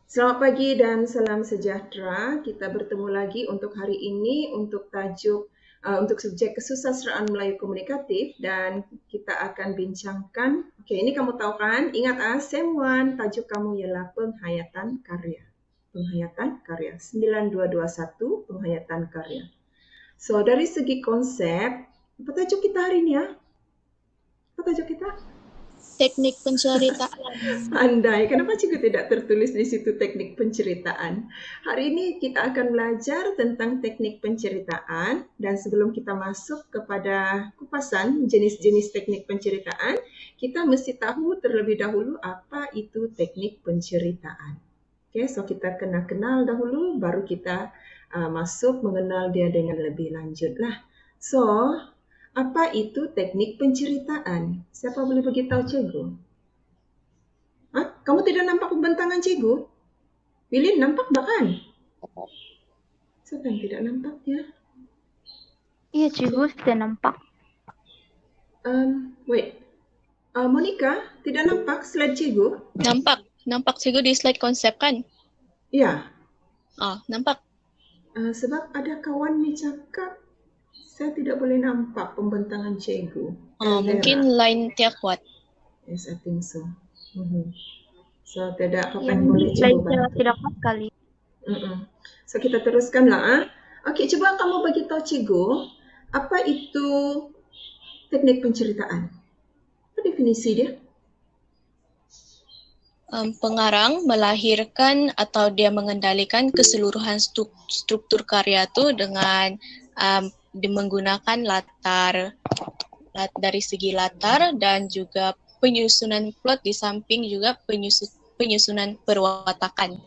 Selamat pagi dan salam sejahtera. Kita bertemu lagi untuk hari ini untuk tajuk untuk subjek kesusastraan Melayu komunikatif dan kita akan bincangkan. Okey, ini kamu tahu kan? Ingat Sem 1, tajuk kamu ialah penghayatan karya. Penghayatan karya 9221 penghayatan karya. So, dari segi konsep, apa tajuk kita hari ini ya? Apa tajuk kita? Teknik penceritaan. Pandai. Kenapa cikgu tidak tertulis di situ teknik penceritaan? Hari ini kita akan belajar tentang teknik penceritaan dan sebelum kita masuk kepada kupasan jenis-jenis teknik penceritaan, kita mesti tahu terlebih dahulu apa itu teknik penceritaan. Okay, so kita kena kenal dahulu baru kita masuk mengenal dia dengan lebih lanjut lah. So, apa itu teknik penceritaan? Siapa boleh beritahu cikgu? Kamu tidak nampak pembentangan cikgu? Wilin nampak bahkan? Siapa yang tidak nampak ya? Iya, cikgu sudah nampak. Wait. Monica, tidak nampak slide cikgu? Nampak cikgu di slide konsep kan? Ya. Nampak. Sebab ada kawan ni cakap saya tidak boleh nampak pembentangan cikgu. Mungkin line tiap kuat. Yes, I think so. So, tidak apa yang boleh cikgu bantu. Tidak kuat kali. So, kita teruskanlah. Okey, cuba kamu bagi tahu cikgu, apa itu teknik penceritaan? Apa definisi dia? Pengarang melahirkan atau dia mengendalikan keseluruhan struktur karya itu dengan menggunakan latar dari segi latar dan juga penyusunan plot di samping juga penyusunan perwatakan.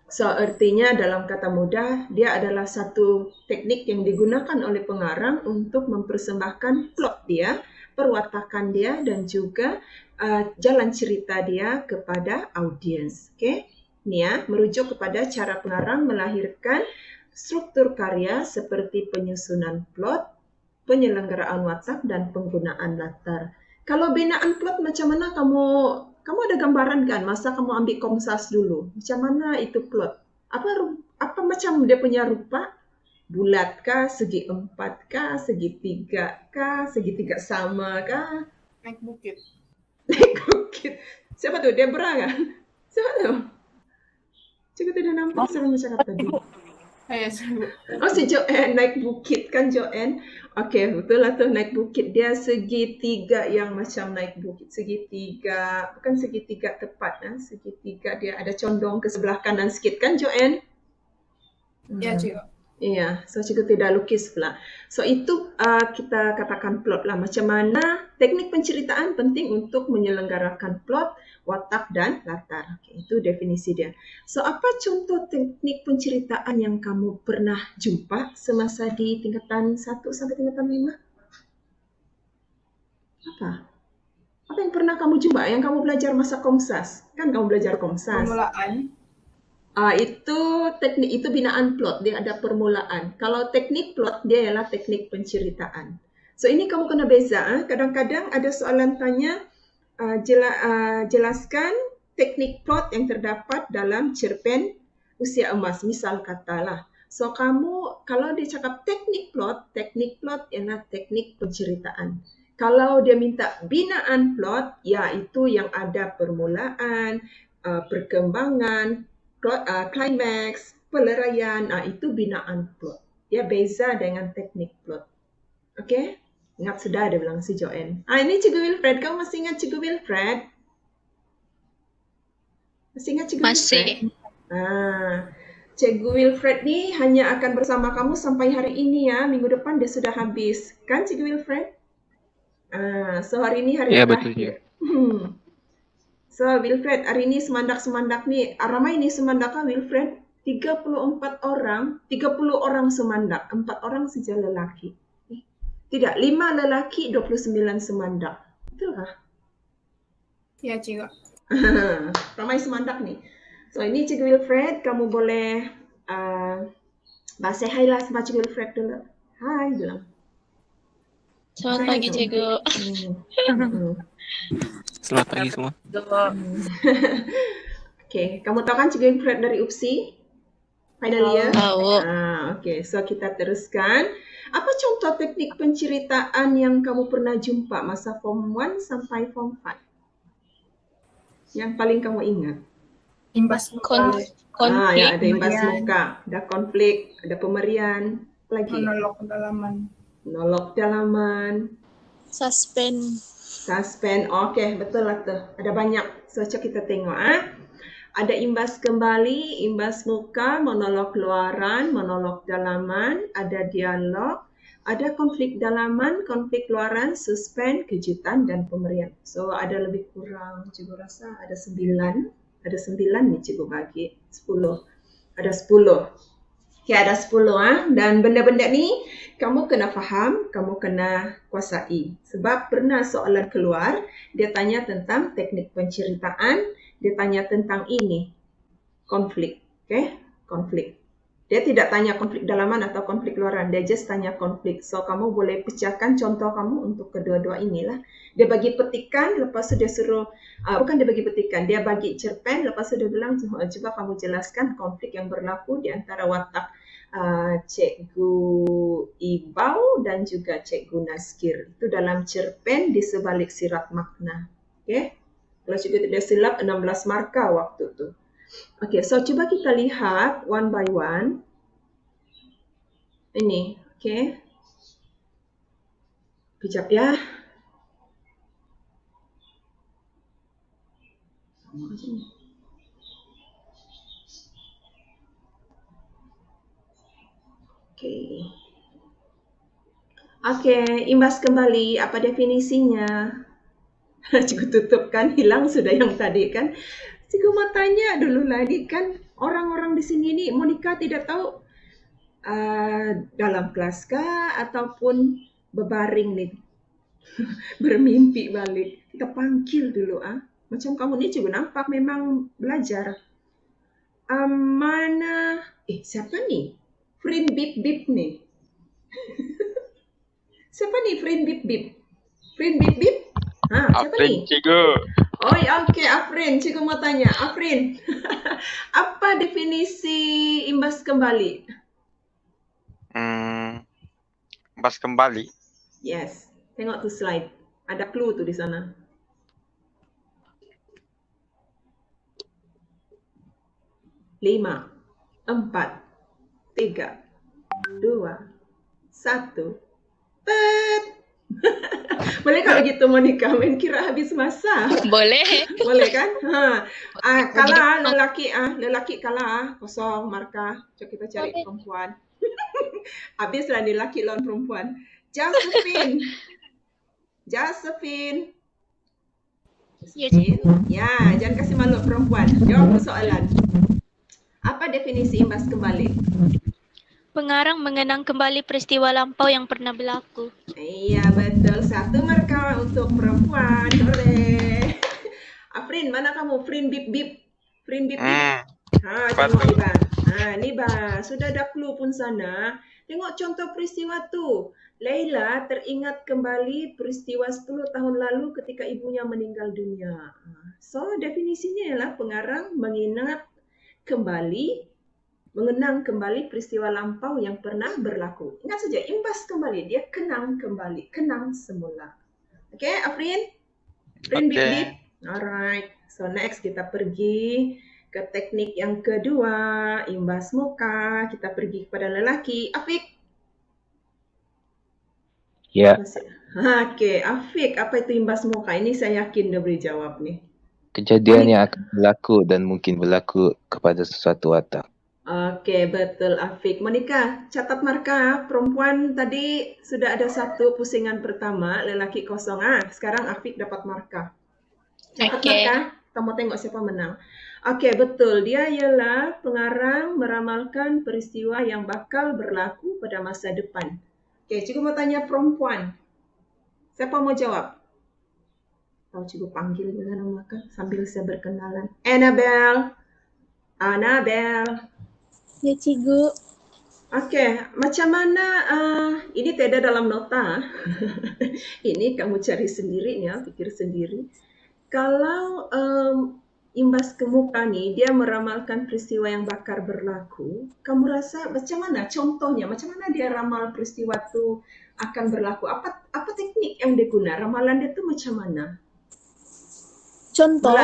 So, artinya dalam kata mudah, dia adalah satu teknik yang digunakan oleh pengarang untuk mempersembahkan plot dia, perwatakan dia dan juga jalan cerita dia kepada audiens. Okey? Ni ya, merujuk kepada cara pengarang melahirkan struktur karya seperti penyusunan plot, penyelenggaraan watak dan penggunaan latar. Kalau binaan plot macam mana kamu ada gambaran kan masa kamu ambil komsas dulu? Macam mana itu plot? Apa macam dia punya rupa? Bulat kah, segi empat kah, segitiga kah, segitiga sama kah? Naik bukit. Naik bukit. Siapa tu? Debra kan? Siapa tu? Cikgu tidak nampak sebelum cakap tadi. Si Joanne naik bukit kan Joanne? Okey, betul lah tu naik bukit. Dia segitiga yang macam naik bukit. Segitiga, bukan segitiga tepat. Segitiga dia ada condong ke sebelah kanan sikit kan Joanne? Ya, cikgu. Iya, so cikgu tidak lukis pula. So itu kita katakan plot lah. Macam mana teknik penceritaan penting untuk menyelenggarakan plot, watak dan latar. Okay, itu definisi dia. So apa contoh teknik penceritaan yang kamu pernah jumpa semasa di tingkatan 1 sampai tingkatan 5? Apa yang pernah kamu jumpa yang kamu belajar masa komsas? Kan kamu belajar komsas. Permulaan. Itu teknik, itu binaan plot, dia ada permulaan. Kalau teknik plot, dia ialah teknik penceritaan. So ini kamu kena beza. Kadang-kadang ada soalan tanya, jelaskan teknik plot yang terdapat dalam cerpen Usia Emas, misal katalah. So kamu, kalau dia cakap teknik plot ialah teknik penceritaan. Kalau dia minta binaan plot, ya itu yang ada permulaan, perkembangan, climax, peleraian, itu binaan plot. Dia beza dengan teknik plot. Okey? Ingat sudah dia bilang si Joanne. Ini Cikgu Wilfred. Kamu masih ingat Cikgu Wilfred? Masih ingat Cikgu Wilfred? Cikgu Wilfred ni hanya akan bersama kamu sampai hari ini ya. Minggu depan dia sudah habis. Kan Cikgu Wilfred? So hari ini hari terakhir. Ya, betul. So Wilfred, hari ini semandak-semandak ni, ramai ni semandak kan Wilfred? 34 orang, 30 orang semandak, 4 orang saja lelaki. Tidak, 5 lelaki, 29 semandak. Betul kah? Ya, cikgu. Ramai semandak ni. So ini Cikgu Wilfred, kamu boleh bahasa hai lah sama Cikgu Wilfred dulu. Hai bilang. Selamat pagi cikgu. Selamat pagi semua. Oke, kamu tahu kan Cikgu Fred dari UPSI? Final year? Tahu. Oke, so kita teruskan. Apa contoh teknik penceritaan yang kamu pernah jumpa masa Form 1 sampai Form 5? Yang paling kamu ingat? Imbas Kon- muka. konflik. Ya, ada imbas pemerian. muka, ada konflik, ada pemerian, lagi Monolog kedalaman. monolog dalaman, Suspend. suspend. Oke, betul lah tuh. Ada banyak. So, coba kita tengok. Ada imbas kembali, imbas muka, monolog luaran, monolog dalaman, ada dialog, ada konflik dalaman, konflik luaran, suspend, kejutan, dan pemberian. So, ada lebih kurang, cikgu rasa ada 9. Ada 9 nih cikgu bagi. 10. Ada 10. Okay, ada 10. Dan benda-benda ni kamu kena faham, kamu kena kuasai. Sebab pernah soalan keluar, dia tanya tentang teknik penceritaan, dia tanya tentang ini, konflik. Okay? Konflik. Dia tidak tanya konflik dalaman atau konflik luaran, dia just tanya konflik. So, kamu boleh pecahkan contoh kamu untuk kedua-dua inilah. Dia bagi petikan, lepas tu dia suruh, bukan dia bagi petikan, dia bagi cerpen, lepas tu dia bilang, cuba kamu jelaskan konflik yang berlaku di antara watak Cikgu Ibau dan juga Cikgu Nazkir. Itu dalam cerpen di sebalik sirat makna. Okay? Kalau cikgu tidak silap, 16 markah waktu tu. Okay, so cuba kita lihat one by one. Ini, okay. Kejap ya. Sama aja ni. Okay. Okay, imbas kembali. Apa definisinya? Cikgu tutupkan, hilang sudah yang tadi kan. Cikgu mau tanya dulu lagi kan. Orang-orang di sini ni, Monica tidak tahu dalam kelas kah ataupun berbaring ni. Bermimpi balik. Kita panggil dulu Macam kamu ni cikgu nampak memang belajar. Mana? Siapa ni? Friend Bip Bip ni. Siapa ni Friend Bip Bip? Friend Bip Bip? Siapa Afrin, ni? cikgu. Oh, ya, okey, Afrin. Cikgu mau tanya. Afrin, apa definisi imbas kembali? Imbas kembali. Yes. Tengok tu slide. Ada clue tu di sana. Lima, 4, 3, 2, 1. Tet! Boleh kalau gitu Monica, main kira habis masa. Boleh. Boleh kan? Kalah lelaki kalah, kosong markah. Coba kita cari perempuan. Habislah ni lelaki lawan perempuan. Josephine. Ya, Ya, jangan kasih malu perempuan. Jawab soalan. Apa definisi imbas kembali? pengarang mengenang kembali peristiwa lampau yang pernah berlaku. Iya, betul. 1 markah untuk perempuan. Hore. Afrin, mana kamu? Frin Bip Bip. Frin Bip Bip. Tengok ni Bang. Ni Bang. Sudah ada clue pun sana. Tengok contoh peristiwa tu. Laila teringat kembali peristiwa 10 tahun lalu ketika ibunya meninggal dunia. So, definisinya ialah pengarang mengenang kembali peristiwa lampau yang pernah berlaku. Ingat saja, imbas kembali. Dia kenang kembali. Kenang semula. Okay, Afrin? Afrin Bip Bip. Alright. So, next kita pergi ke teknik yang kedua. Imbas muka. Kita pergi kepada lelaki. Afiq. Ya. Okay, Afiq. Apa itu imbas muka? Ini saya yakin dia boleh jawab ni. Kejadian yang akan berlaku dan mungkin berlaku kepada sesuatu watak. Okey, betul Afiq. Monica, catat markah. Perempuan tadi sudah ada 1 pusingan pertama, lelaki kosong. Sekarang Afiq dapat markah. Catat markah. Kita mau tengok siapa menang. Okey, betul. Dia ialah pengarang meramalkan peristiwa yang bakal berlaku pada masa depan. Okey, cikgu mau tanya perempuan. Siapa mau jawab? Tahu cikgu panggil dengan nama kan sambil saya berkenalan. Annabelle. Ya, Cikgu. Okey, macam mana ini tidak dalam nota. Ini kamu cari sendiri ya, fikir sendiri. Kalau imbas ke muka nih, dia meramalkan peristiwa yang bakal berlaku. Kamu rasa macam mana contohnya? Macam mana dia ramal peristiwa itu akan berlaku? Apa teknik yang dia guna? Ramalan dia tuh macam mana? Contoh,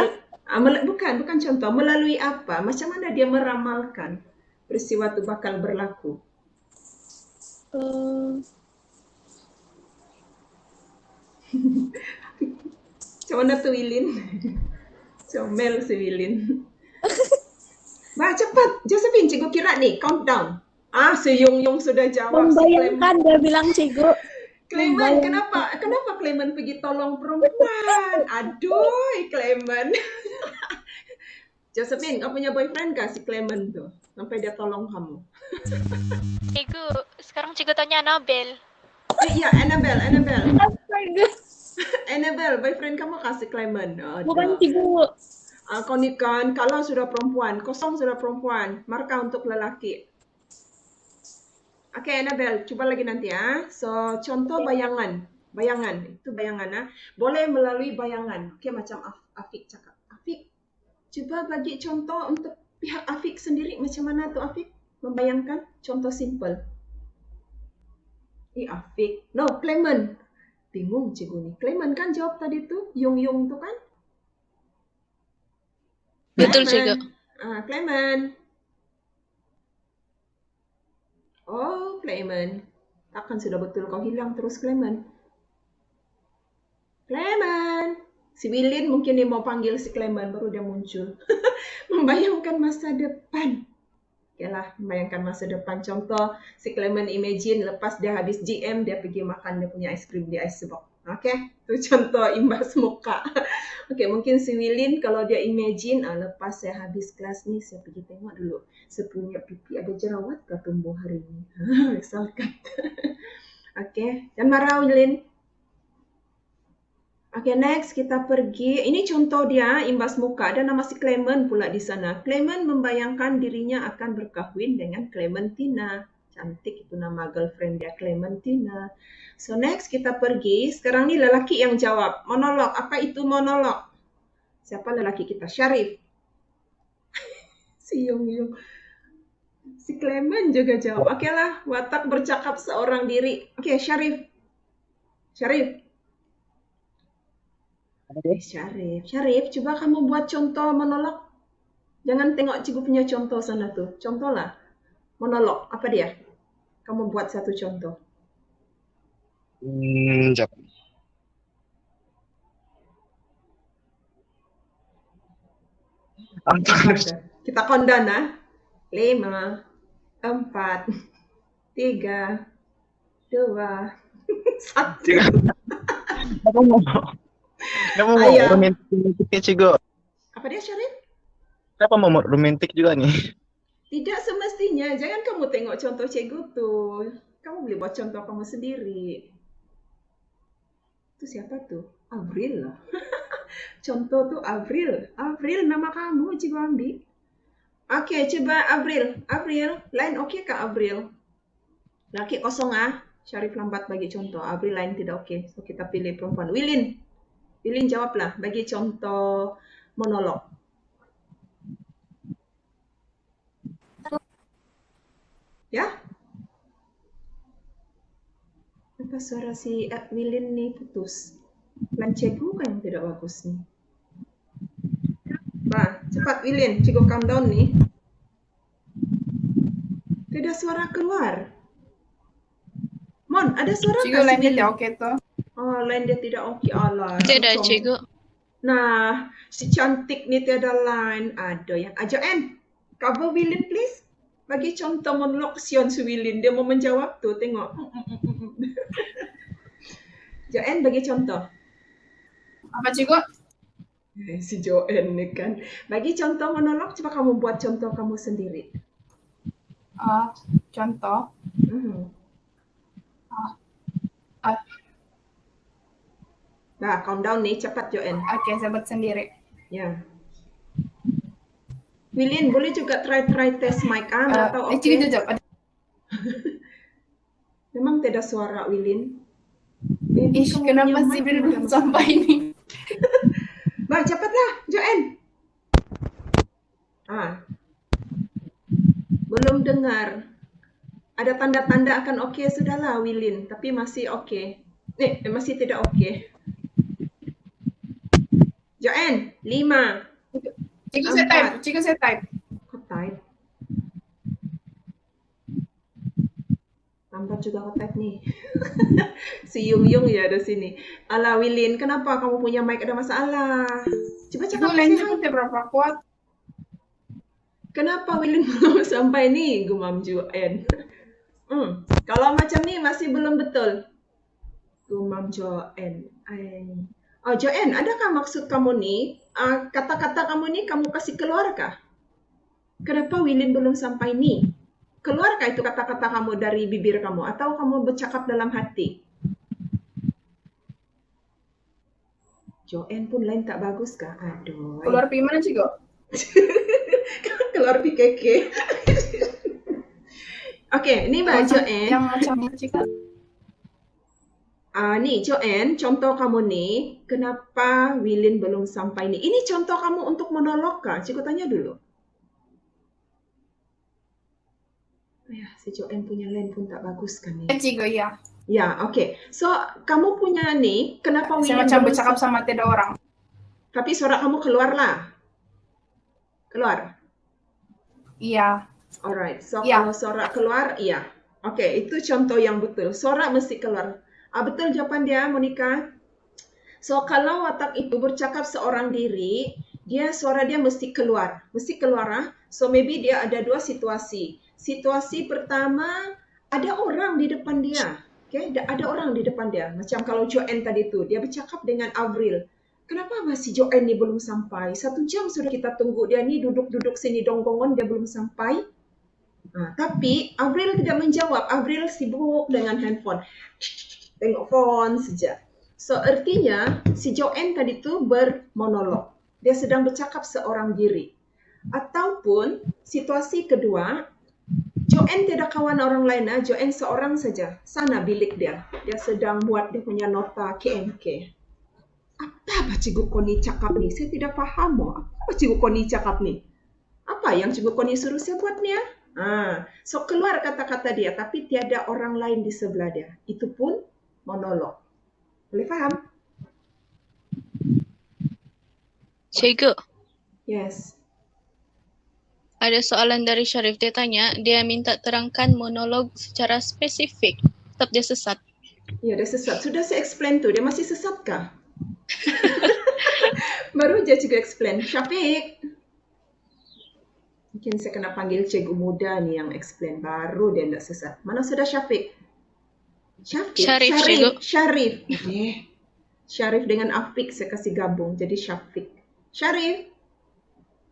Bukan contoh. Melalui apa? Macam mana dia meramalkan peristiwa itu bakal berlaku? Macam mana tuh Wilin? Comel si Wilin. Bah, cepat. Josephine, cikgu kira nih. Countdown. Si Yung sudah jawab. membayangkan dia bilang cikgu. Clement, kenapa Clement pergi tolong perempuan? Aduh, Clement. Josephine, kau punya boyfriend kah si Clement tuh? Sampai dia tolong kamu. Cikgu, sekarang cikgu tanya Anabel. Iya, Annabelle. Astaga. Annabelle, boyfriend kamu kasih Clement. Bukan cikgu. Kau ni kan, kalau sudah perempuan, kosong sudah perempuan, markah untuk lelaki. Oke, Annabelle, coba lagi nanti ya. So, contoh bayangan. Itu bayangan. Boleh melalui bayangan. Oke, macam Afiq cakap. Afiq, coba bagi contoh untuk pihak Afiq sendiri. Macam mana tuh Afiq? Membayangkan contoh simple. Afiq. No, Clement. Bingung cikgu nih. Clement kan jawab tadi tuh, Yung tuh kan? Betul, cikgu. Clement. Oh, Clement. Takkan sudah betul kau hilang terus, Clement. Clement. Si Wilin mungkin dia mau panggil si Clement, baru dia muncul. Membayangkan masa depan. Yalah, membayangkan masa depan. Contoh, si Clement imagine lepas dia habis GM, dia pergi makan dia punya es krim di Icebox. Oke, itu contoh imbas muka. Oke, mungkin si Wilin kalau dia imagine, lepas saya habis kelas nih, saya pergi tengok dulu. Saya punya pipi ada jerawat kah tumbuh hari ini? Misalkan. Oke, dan marah Wilin. Oke, next kita pergi. Ini contoh dia imbas muka. Ada nama si Clement pula di sana. Clement membayangkan dirinya akan berkahwin dengan Clementina. Cantik itu nama girlfriend dia, Clementina. So next kita pergi. Sekarang ni lelaki yang jawab. Monolog. Apa itu monolog? Siapa lelaki kita? Syarif. Si Yung. Si Clement juga jawab. Oke lah, watak bercakap seorang diri. Oke, Syarif. Syarif, coba kamu buat contoh monolog. Jangan tengok cikgu punya contoh sana tuh. Contoh lah. Monolog, apa dia? Kamu buat satu contoh. Jap. Kita kondan 5, 4, 3, 2, 1. Kenapa mau romantik cikgu? Apa dia, Syarif? Kenapa mau romantik juga nih? Tidak semestinya. Jangan kamu tengok contoh cikgu tuh. Kamu boleh buat contoh kamu sendiri. Itu siapa tuh? Avril lah. Contoh tuh Avril. Avril nama kamu, cikgu ambil. Oke, coba Avril. Lain oke kah Avril? Laki kosong Syarif lambat bagi contoh. Avril lain tidak oke. So kita pilih perempuan. Wilin jawablah. Bagi contoh monolog. Ya? Apa suara si Wilin nih putus? Lancegu kan yang tidak bagus nih. Cepat Wilin, cikgu countdown nih. Tidak suara keluar. Mon, ada suara Cikgu lain dia tidak oke tuh. Oh, lain dia tidak oke. Alah. Tidak, cikgu. Nah, si cantik nih tiada lain. Ada yang ajaen. Cover Wilin please. Bagi contoh monolog Sion si Wilin. Dia mau menjawab tuh, tengok. Joen bagi contoh. Apa cikgu? Si Joen nih kan. Bagi contoh monolog, coba kamu buat contoh kamu sendiri. Contoh. Nah, countdown nih, cepat Joen. Oke, saya buat sendiri. Ya. Wilin, boleh juga try tes mic atau oke? Cikgu jawab. Memang tidak suara Wilin. Kenapa sih belum sampai ini? Cepatlah, Joen. Belum dengar. Ada tanda-tanda akan oke, sudahlah Wilin, tapi masih oke. Masih tidak oke. Joanne, 5. Cikgu saya type, cikgu saya type. Kok type? Lambat juga kok type nih. Si Yung ya di sini. Alah Wilin, kenapa kamu punya mic ada masalah? Coba cakap Cikgu lain sehat. seperti berapa kuat? Kenapa Wilin belum sampai nih? Gumam Joanne. Kalau macam ni masih belum betul. Gumam Joanne. Oh Joanne, adakah maksud kamu ni, kata-kata kamu ni kamu kasih keluar kah? Kenapa Wilin belum sampai ni? Keluarkah itu kata-kata kamu dari bibir kamu atau kamu bercakap dalam hati? Joanne pun lain tak bagus kah? Aduh. Keluar pergi mana cikgu? Keluar PKK. Okey, ni Mbak Joanne. Yang macam ni cikgu. Ni Joanne, contoh kamu ni, kenapa Wilin belum sampai ni? Ini contoh kamu untuk monolog kah? Cikgu tanya dulu. Ya, si Joanne punya line pun tak bagus kan ni? Cikgu, ya. Ya, okey. So, kamu punya ni, kenapa Wilin Saya macam belum bercakap sama tidak orang. Tapi suara kamu keluarlah. Keluar? Iya. Alright, so Ya. kalau suara keluar, iya. Okey, itu contoh yang betul. Suara mesti keluar. Betul jawapan dia, Monica. So, kalau watak itu bercakap seorang diri, suara dia mesti keluar. Mesti keluar. So, maybe dia ada dua situasi. Situasi pertama, ada orang di depan dia. Okay? Ada orang di depan dia. Macam kalau Joanne tadi tu, dia bercakap dengan Avril. Kenapa masih Joanne ni belum sampai? 1 jam sudah kita tunggu dia ni duduk-duduk sini donggongon, dia belum sampai. Tapi Avril tidak menjawab. Avril sibuk dengan handphone. Tengok phone saja. So, artinya si Joanne tadi tu bermonolog. Dia sedang bercakap seorang diri. Ataupun situasi kedua, Joanne tidak kawan orang lain. Joanne seorang saja. Sana bilik dia. Dia sedang buat dia punya nota KMK. Apa Cikgu Connie cakap ni? Saya tidak faham. Apa Cikgu Connie cakap ni? Apa yang Cikgu Connie suruh saya buat ni? So keluar kata-kata dia, tapi tiada orang lain di sebelah dia. Itu pun monolog. Boleh faham? Cikgu, Yes. ada soalan dari Syarif. Dia tanya, dia minta terangkan monolog secara spesifik. Tetap dia sesat. Ya, dia sesat. Sudah saya explain tu. Dia masih sesat kah? Baru je Cikgu explain. Syafiq. Mungkin saya kena panggil cikgu muda ni yang explain. Baru dia tak sesat. Mana sudah Syafiq? Syarif, cikgu. Syarif. Syarif dengan Afiq saya kasih gabung. Jadi Syafiq. Syarif.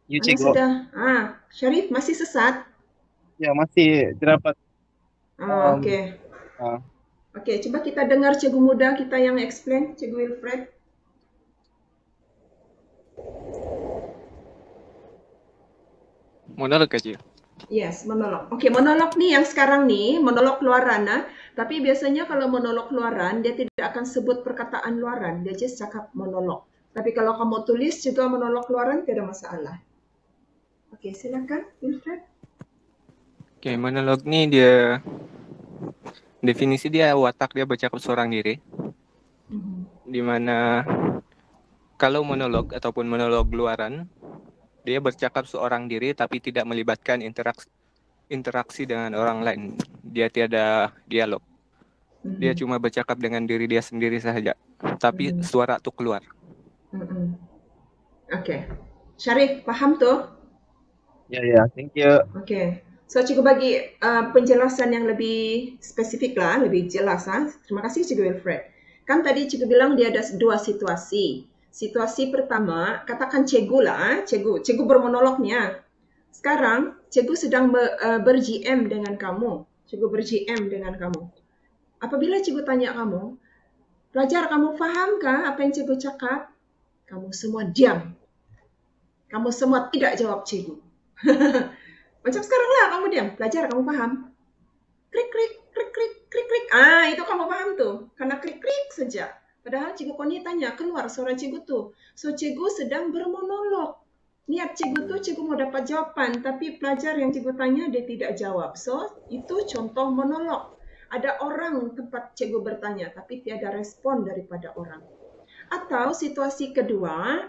Ya, Mana cikgu. sudah? Syarif masih sesat? Ya, masih terdapat. Okey. Okey, cuba kita dengar cikgu muda kita yang explain. Cikgu Wilfred. Monolog aja. Yes, monolog. Okey, monolog ni yang sekarang ni, monolog luaran. Tapi biasanya kalau monolog luaran, dia tidak akan sebut perkataan luaran. Dia just cakap monolog. Tapi kalau kamu tulis juga monolog luaran, tidak masalah. Okey, silakan Wilfred. Oke, monolog nih dia definisi dia watak dia bercakap seorang diri. Di mana kalau monolog ataupun monolog luaran, dia bercakap seorang diri tapi tidak melibatkan interaksi dengan orang lain. Dia tiada dialog. Dia cuma bercakap dengan diri dia sendiri saja. Tapi suara tu keluar. Okey. Syarif, faham tu? Ya, thank you. Okey. So, cikgu bagi penjelasan yang lebih spesifik lah, lebih jelas. Terima kasih Cikgu Wilfred. Kan tadi cikgu bilang dia ada dua situasi. Situasi pertama, katakan cikgu lah, cikgu bermonolog ni. Sekarang, cikgu sedang ber-GM dengan kamu. Cikgu ber-GM dengan kamu. Apabila cikgu tanya kamu, pelajar kamu fahamkah apa yang cikgu cakap? Kamu semua diam. Kamu semua tidak jawab cikgu. Macam sekarang lah kamu diam. Pelajar kamu faham? Krik, krik, krik, krik, krik, krik. Itu kamu faham tu. Karena krik, krik saja. Padahal Cikgu Connie tanya, keluar suara cikgu tu. So, cikgu sedang bermonolog. Niat cikgu tuh cikgu mau dapat jawaban, tapi pelajar yang cikgu tanya dia tidak jawab. So, itu contoh monolog. Ada orang tempat cikgu bertanya, tapi tiada respon daripada orang. Atau situasi kedua,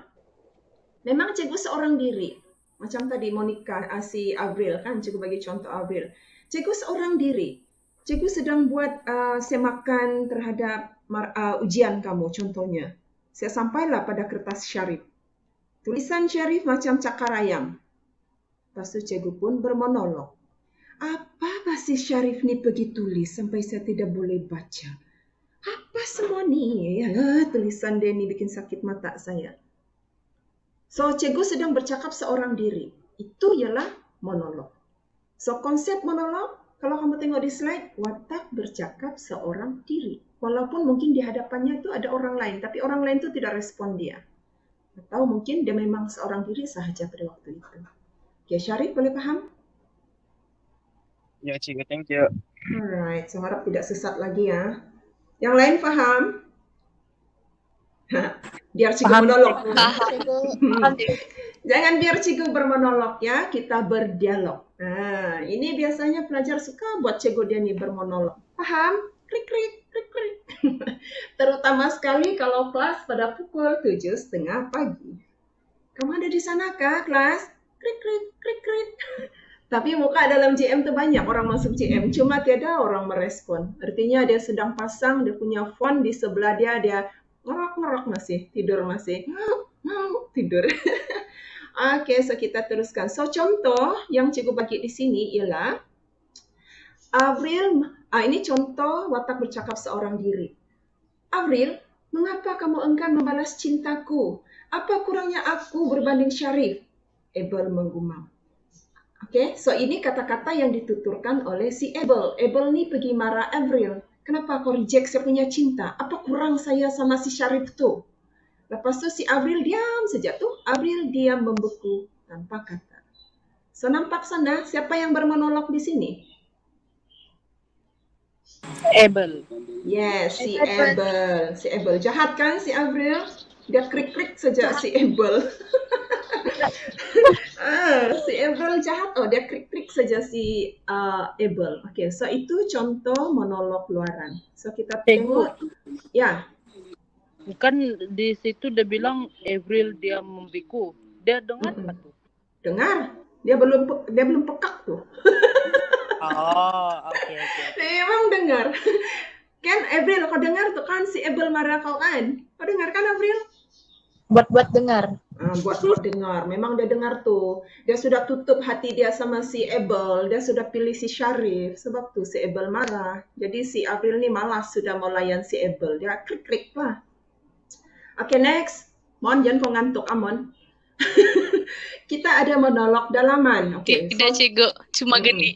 memang cikgu seorang diri. Macam tadi Monica, si Avril kan, cikgu bagi contoh Avril. Cikgu seorang diri. Cikgu sedang buat semakan terhadap ujian kamu, contohnya. Saya sampailah pada kertas syarif. Tulisan syarif macam cakar ayam. Lepas tu cikgu pun bermonolog. Apa bahasa syarif ni pergi tulis sampai saya tidak boleh baca? Apa semua ni? Ya, tulisan dia ni bikin sakit mata saya. So, cikgu sedang bercakap seorang diri. Itu ialah monolog. So, konsep monolog, kalau kamu tengok di slide, watak bercakap seorang diri. Walaupun mungkin di hadapannya itu ada orang lain, tapi orang lain itu tidak respon dia. Atau mungkin dia memang seorang diri sahaja pada waktu itu. Okay, Syarif boleh faham? Ya, cikgu. Thank you. Alright, saya harap tidak sesat lagi ya. Yang lain faham? Biar cikgu monolog. Jangan biar cikgu bermonolog ya, kita berdialog. Nah, ini biasanya pelajar suka buat cikgu dia nih bermonolog. Paham? Klik, klik, klik, klik. Terutama sekali kalau kelas pada pukul 7:30 pagi. Kamu ada di sana kah kelas? Klik, klik, klik, klik. Tapi muka dalam JM tu banyak orang masuk JM, cuma tiada orang merespon. Artinya dia sedang pasang, dia punya font di sebelah dia, dia ngerok-ngerok masih, tidur masih. Tidur. Okey, so kita teruskan. So contoh yang cikgu bagi di sini ialah Avril, ini contoh watak bercakap seorang diri. Avril, mengapa kamu enggan membalas cintaku? Apa kurangnya aku berbanding Syarif? Abel menggumam. Okey, so ini kata-kata yang dituturkan oleh si Abel. Abel ni pergi marah Avril. Kenapa kau reject saya punya cinta? Apa kurang saya sama si Syarif tu? Lepas tu si Avril diam saja tu. Avril diam membeku tanpa kata. So nampak sana siapa yang bermonolog di sini? Abel. Yes, si Abel. Si Abel. Jahat kan si Avril? Dia krik-krik saja si Abel. Si Abel jahat. Oh, dia krik-krik saja si Abel. Okay, so itu contoh monolog luaran. So kita tengok. Ya. Kan di situ dia bilang Avril dia membiku. Dia dengar apa tuh? Dengar. Dia belum pekak tuh. Oh, oke. Memang dengar. Kan Avril kau dengar tuh kan si Abel marah kau kan? Kau dengar kan Avril? Buat dengar. Buat dengar. Memang dia dengar tuh. Dia sudah tutup hati dia sama si Abel. Dia sudah pilih si Syarif. Sebab tuh si Abel marah. Jadi si Avril ni malas sudah mau layan si Abel. Dia krik-krik lah. Okay, next. Mon, jangan kau ngantuk, Amon. Kita ada monolog dalaman. Okay, Tidak, cikgu. Cuma geni.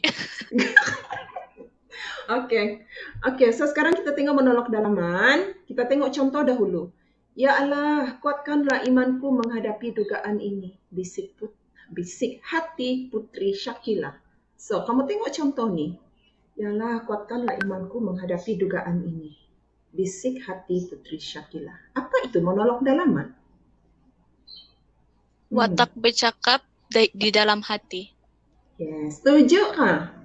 Okay, so sekarang kita tengok monolog dalaman. Kita tengok contoh dahulu. Ya Allah, kuatkanlah imanku menghadapi dugaan ini. Bisik hati Putri Syakila. So, kamu tengok contoh ni. Ya Allah, kuatkanlah imanku menghadapi dugaan ini. Bisik hati Putri Syakila. Apa itu monolog dalaman? Watak bercakap di dalam hati. Yes, setuju kah?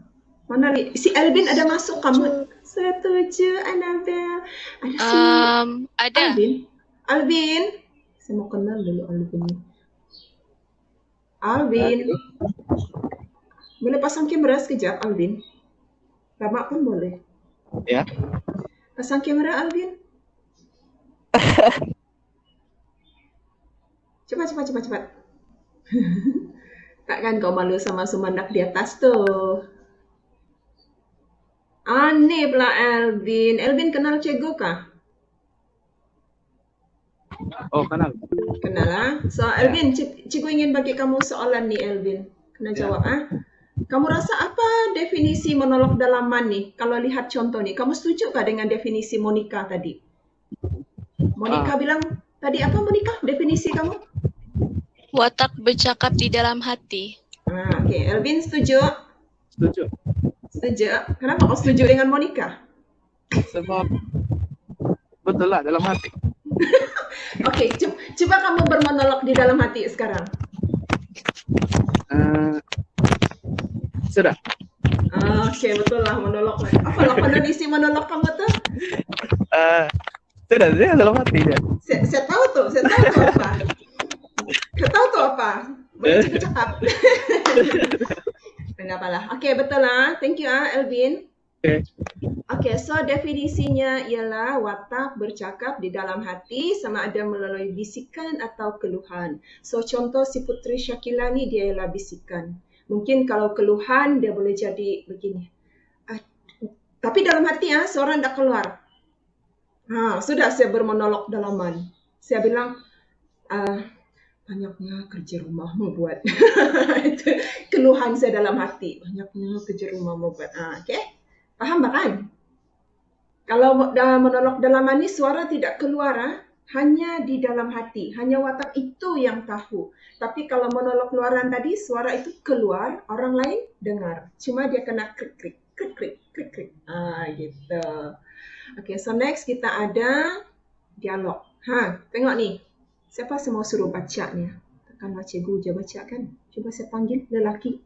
Mana si Alvin ada masuk kamu? Setuju, Annabelle. Ada. Alvin. Saya mau kenal dulu Alvin. Alvin. Boleh pasang kamera sekejap, Alvin? Lama pun boleh. Ya. Pasang kamera, Alvin. Cepat. Takkan kau malu sama Sumandak di atas tuh. Aneh pula Alvin. Alvin kenal cikgu kah? Oh, kenal. Kenal ah. So Alvin, cikgu ingin bagi kamu soalan nih Alvin. Kena jawab ah. Kamu rasa apa definisi monolog dalaman nih? Kalau lihat contoh nih, kamu setuju kah dengan definisi Monica tadi? Monica bilang tadi apa Monica? Definisi kamu? Watak bercakap di dalam hati. Okay. Alvin setuju? Setuju. Setuju. Kenapa kau setuju dengan Monica? Sebab betul lah dalam hati. Okay, coba kamu bermonolog di dalam hati sekarang. Sudah. Oke, betul lah monolog. Apa lakonan isi monolog kamu tuh? Sudah, dia dalam hati dia. Saya tahu tuh apa. Saya tahu tuh apa. Boleh cakap. Enggak apalah. Oke, betul lah. Thank you Elvin. Oke, so definisinya ialah watak bercakap di dalam hati sama ada melalui bisikan atau keluhan. So contoh si Putri Syakila ni dia ialah bisikan. Mungkin kalau keluhan dia boleh jadi begini. Tapi dalam hati seorang dah keluar. Sudah saya bermonolog dalaman. Saya bilang banyaknya kerja rumah mau buat. Itu keluhan saya dalam hati. Banyaknya kerja rumah mau buat. Okey. Faham kan? Kalau monolog dalaman ni suara tidak keluar, hanya di dalam hati, hanya watak itu yang tahu. Tapi kalau monolog luaran tadi suara itu keluar, orang lain dengar. Cuma dia kena krik krik. Gitu. Okay, so next kita ada dialog. Tengok ni. Siapa semua suruh baca ni? Takkanlah cikgu je baca kan? Cuba saya panggil lelaki.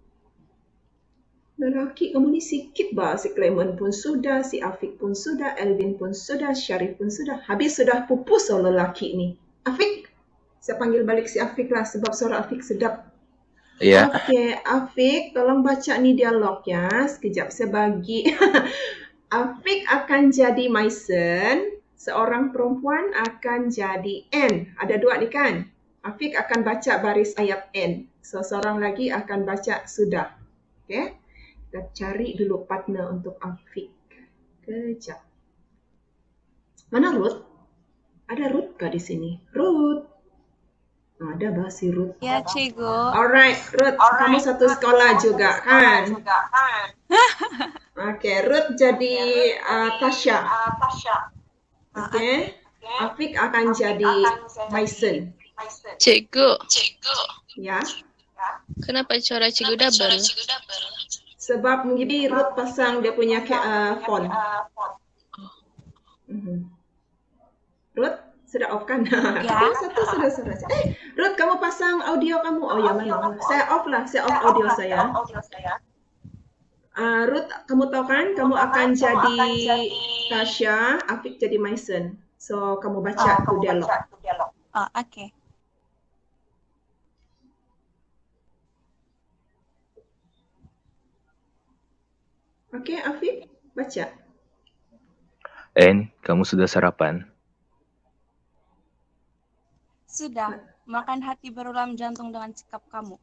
Lelaki kamu ni sikit bah. Si Clement pun sudah, si Afiq pun sudah, Elvin pun sudah, Syarif pun sudah. Habis sudah pupus lelaki ni. Afiq, saya panggil balik si Afiq lah sebab suara Afiq sedap. Ya. Okey, Afiq tolong baca ni dialog ya. Sekejap saya bagi. Afiq akan jadi Maisen, seorang perempuan akan jadi N. Ada dua ni kan? Afiq akan baca baris ayat N. So seorang lagi akan baca sudah. Okey. Kita cari dulu partner untuk Afiq. Kejap. Mana Ruth? Ada Ruth kah di sini? Ruth. Ada bah si Ruth. Ya, cikgu. Alright, Ruth. Kamu satu sekolah juga kan? Okey, Ruth jadi Tasha. Okey. Afiq akan jadi Maisen. Cikgu. Ya. Kenapa suara cikgu double? Sebab mungkin Ruth pasang dia punya phone. Ruth, sudah off kan? Ya. Satu sudah. Ruth, kamu pasang audio kamu. Oh ya mana? Saya off lah. Saya off audio saya. Ruth, kamu tahu kan? Kamu akan jadi Tasha, Afiq jadi Maisen. So, kamu baca tu dialog. Okey. Okey, Afiq, baca. N, kamu sudah sarapan? Sudah. Makan hati berulam jantung dengan sikap kamu.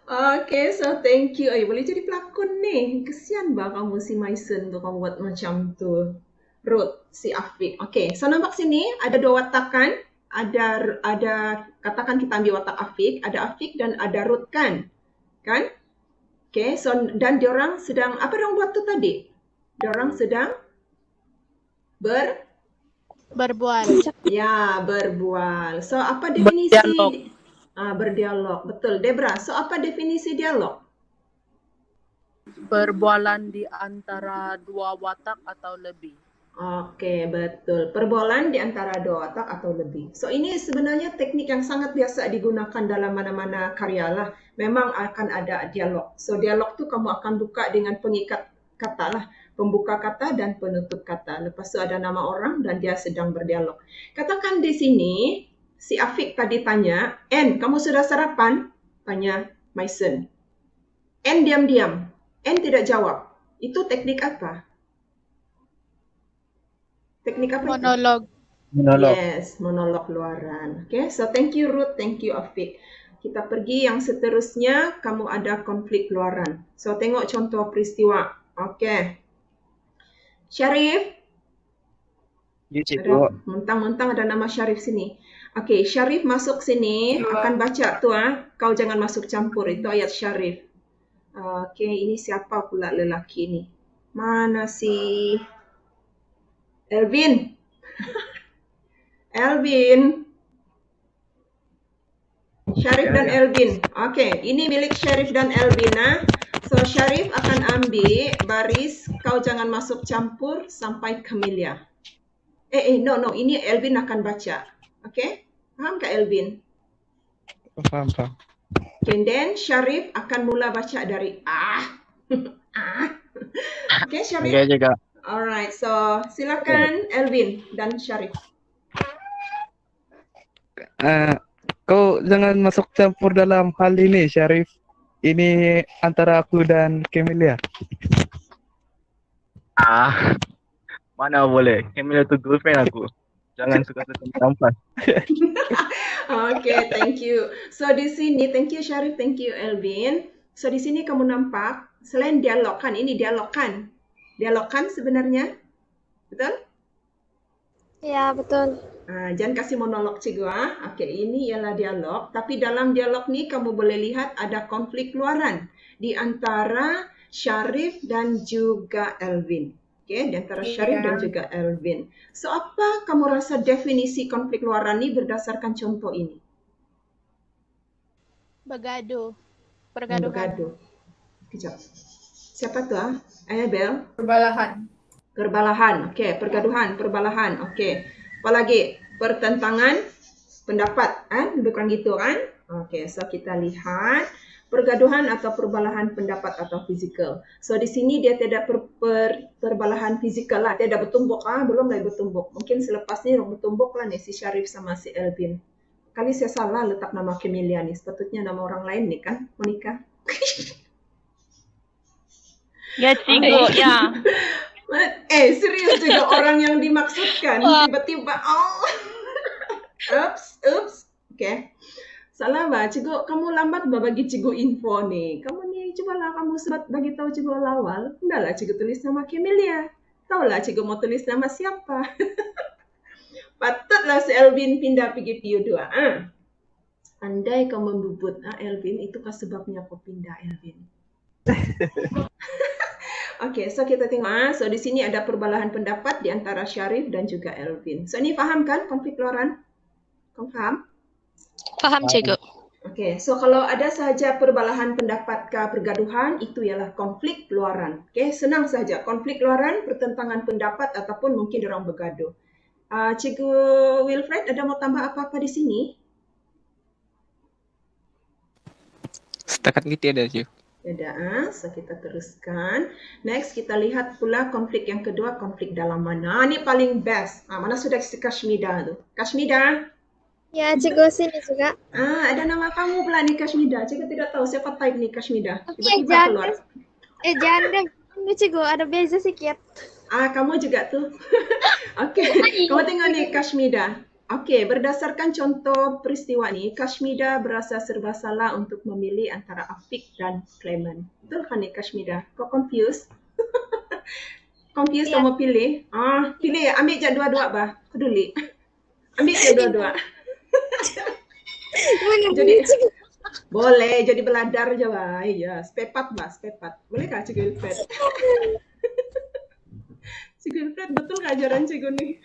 Okay, so thank you. Boleh jadi pelakon ni. Kesian bah kamu si Maisen tu kamu buat macam tu. Ruth, si Afiq. Okay, so nampak sini ada dua watak kan? Ada katakan kita ambil watak Afiq, ada Afiq dan ada Ruth kan? Kan? Okay, so dan diorang sedang, apa diorang buat tu tadi? Diorang sedang berbual. Ya, berbual. So apa definisi? Berdialog. Betul. Debra, so apa definisi dialog? Perbualan di antara dua watak atau lebih. Okey, betul. Perbualan di antara dua watak atau lebih. So ini sebenarnya teknik yang sangat biasa digunakan dalam mana-mana karya lah. Memang akan ada dialog. So dialog tu kamu akan buka dengan pengikat kata lah. Pembuka kata dan penutup kata. Lepas tu ada nama orang dan dia sedang berdialog. Katakan di sini, si Afiq tadi tanya, N, kamu sudah sarapan? Tanya Maisen. N diam-diam. N tidak jawab. Itu teknik apa? Teknik apa? Monolog. Yes, monolog luaran. Okay, so thank you Ruth, thank you Afiq. Kita pergi yang seterusnya, kamu ada konflik luaran. So tengok contoh peristiwa. Okay. Syarif. Ya, cikgu. Mentang-mentang ada nama Syarif sini. Okay, Syarif masuk sini, akan baca tu kau jangan masuk campur, itu ayat Syarif. Okay, ini siapa pula lelaki ni? Mana si Elvin? Elvin. Syarif dan Elvin. Okay, ini milik Syarif dan Elvin. So, Syarif akan ambil baris kau jangan masuk campur sampai Camellia. No. Ini Elvin akan baca. Okay? Faham tak Elvin? Faham. Okay, then Syarif akan mula baca dari Okay, Syarif. Okay, juga. Alright, so silakan Elvin dan Syarif. Kau jangan masuk campur dalam hal ini, Syarif. Ini antara aku dan Camelia. Mana boleh. Camelia tu girlfriend aku. Jangan suka-suka merampas. Okay, thank you. So di sini, thank you Syarif, thank you Elvin. So di sini kamu nampak, selain dialog kan, ini dialog kan? Dialog kan sebenarnya? Betul? Ya, betul. Jangan kasih monolog cikgu. Okey, ini ialah dialog. Tapi dalam dialog ni kamu boleh lihat ada konflik luaran di antara Syarif dan juga Elvin. Okey, di antara Syarif dan juga Elvin. So apa kamu rasa definisi konflik luaran ni berdasarkan contoh ini? Bergaduh. Bergaduh. Kejap. Siapa tu? Annabelle? Perbalahan. Okey, pergaduhan, perbalahan. Okey. Apa lagi? Pertentangan pendapat, lebih kurang gitu kan? Okey, so kita lihat pergaduhan atau perbalahan pendapat atau fizikal. So di sini dia tidak perbalahan fizikal lah, dia dah bertumbuk belum lagi bertumbuk. Mungkin selepas ni bertumbuk lah ni si Syarif sama si Elvin. Kali saya salah letak nama Camelia ni, sepatutnya nama orang lain ni kan, Monica. Ya, cikgu, ya. Serius juga orang yang dimaksudkan tiba-tiba oops. Okay. Salah bah, cikgu kamu lambat bah bagi cikgu info ni. Kamu ni cubalah kamu sebab bagi tahu cikgu awal. Endahlah cikgu tulis nama Camelia. Tahulah cikgu mau tulis nama siapa. Patutlah si Elvin pindah pergi PU2. Andai kau membubut Elvin, itukah sebabnya kau pindah Elvin? Okey, so kita tengok. So di sini ada perbalahan pendapat di antara Syarif dan juga Elvin. So ini faham kan konflik luaran? Kau faham? Faham, cikgu. Okey, so kalau ada sahaja perbalahan pendapat ke pergaduhan, itu ialah konflik luaran. Okey, senang saja. Konflik luaran, pertentangan pendapat ataupun mungkin orang bergaduh. Cikgu Wilfred, ada mau tambah apa-apa di sini? Setakat gitu ada, cikgu. Ada, so kita teruskan. Next, kita lihat pula konflik yang kedua, konflik dalam mana. Ini paling best. Mana sudah si Kashmida tu? Kashmida? Ya, cikgu sini juga. Ada nama kamu pula ni Kashmida. Cikgu tidak tahu siapa type ni Kashmida. Tiba-tiba keluar. Jangan deh. Ini cikgu, ada beza sikit. Kamu juga tu. Okey, kamu tengok ni Kashmida. Okey, berdasarkan contoh peristiwa ni, Kashmida berasa serba salah untuk memilih antara Afiq dan Clement. Betul kan ni Kashmida? Kau confused? Confused kamu pilih? Pilih. Ambil je dua-dua bah. Peduli. Ambil je dua-dua. Jadi boleh jadi beladar je bah. Ya, spepat bah, spepat. Boleh kah Cikgu Wilfred? Cikgu Wilfred, betul ke ajaran cikgu ni?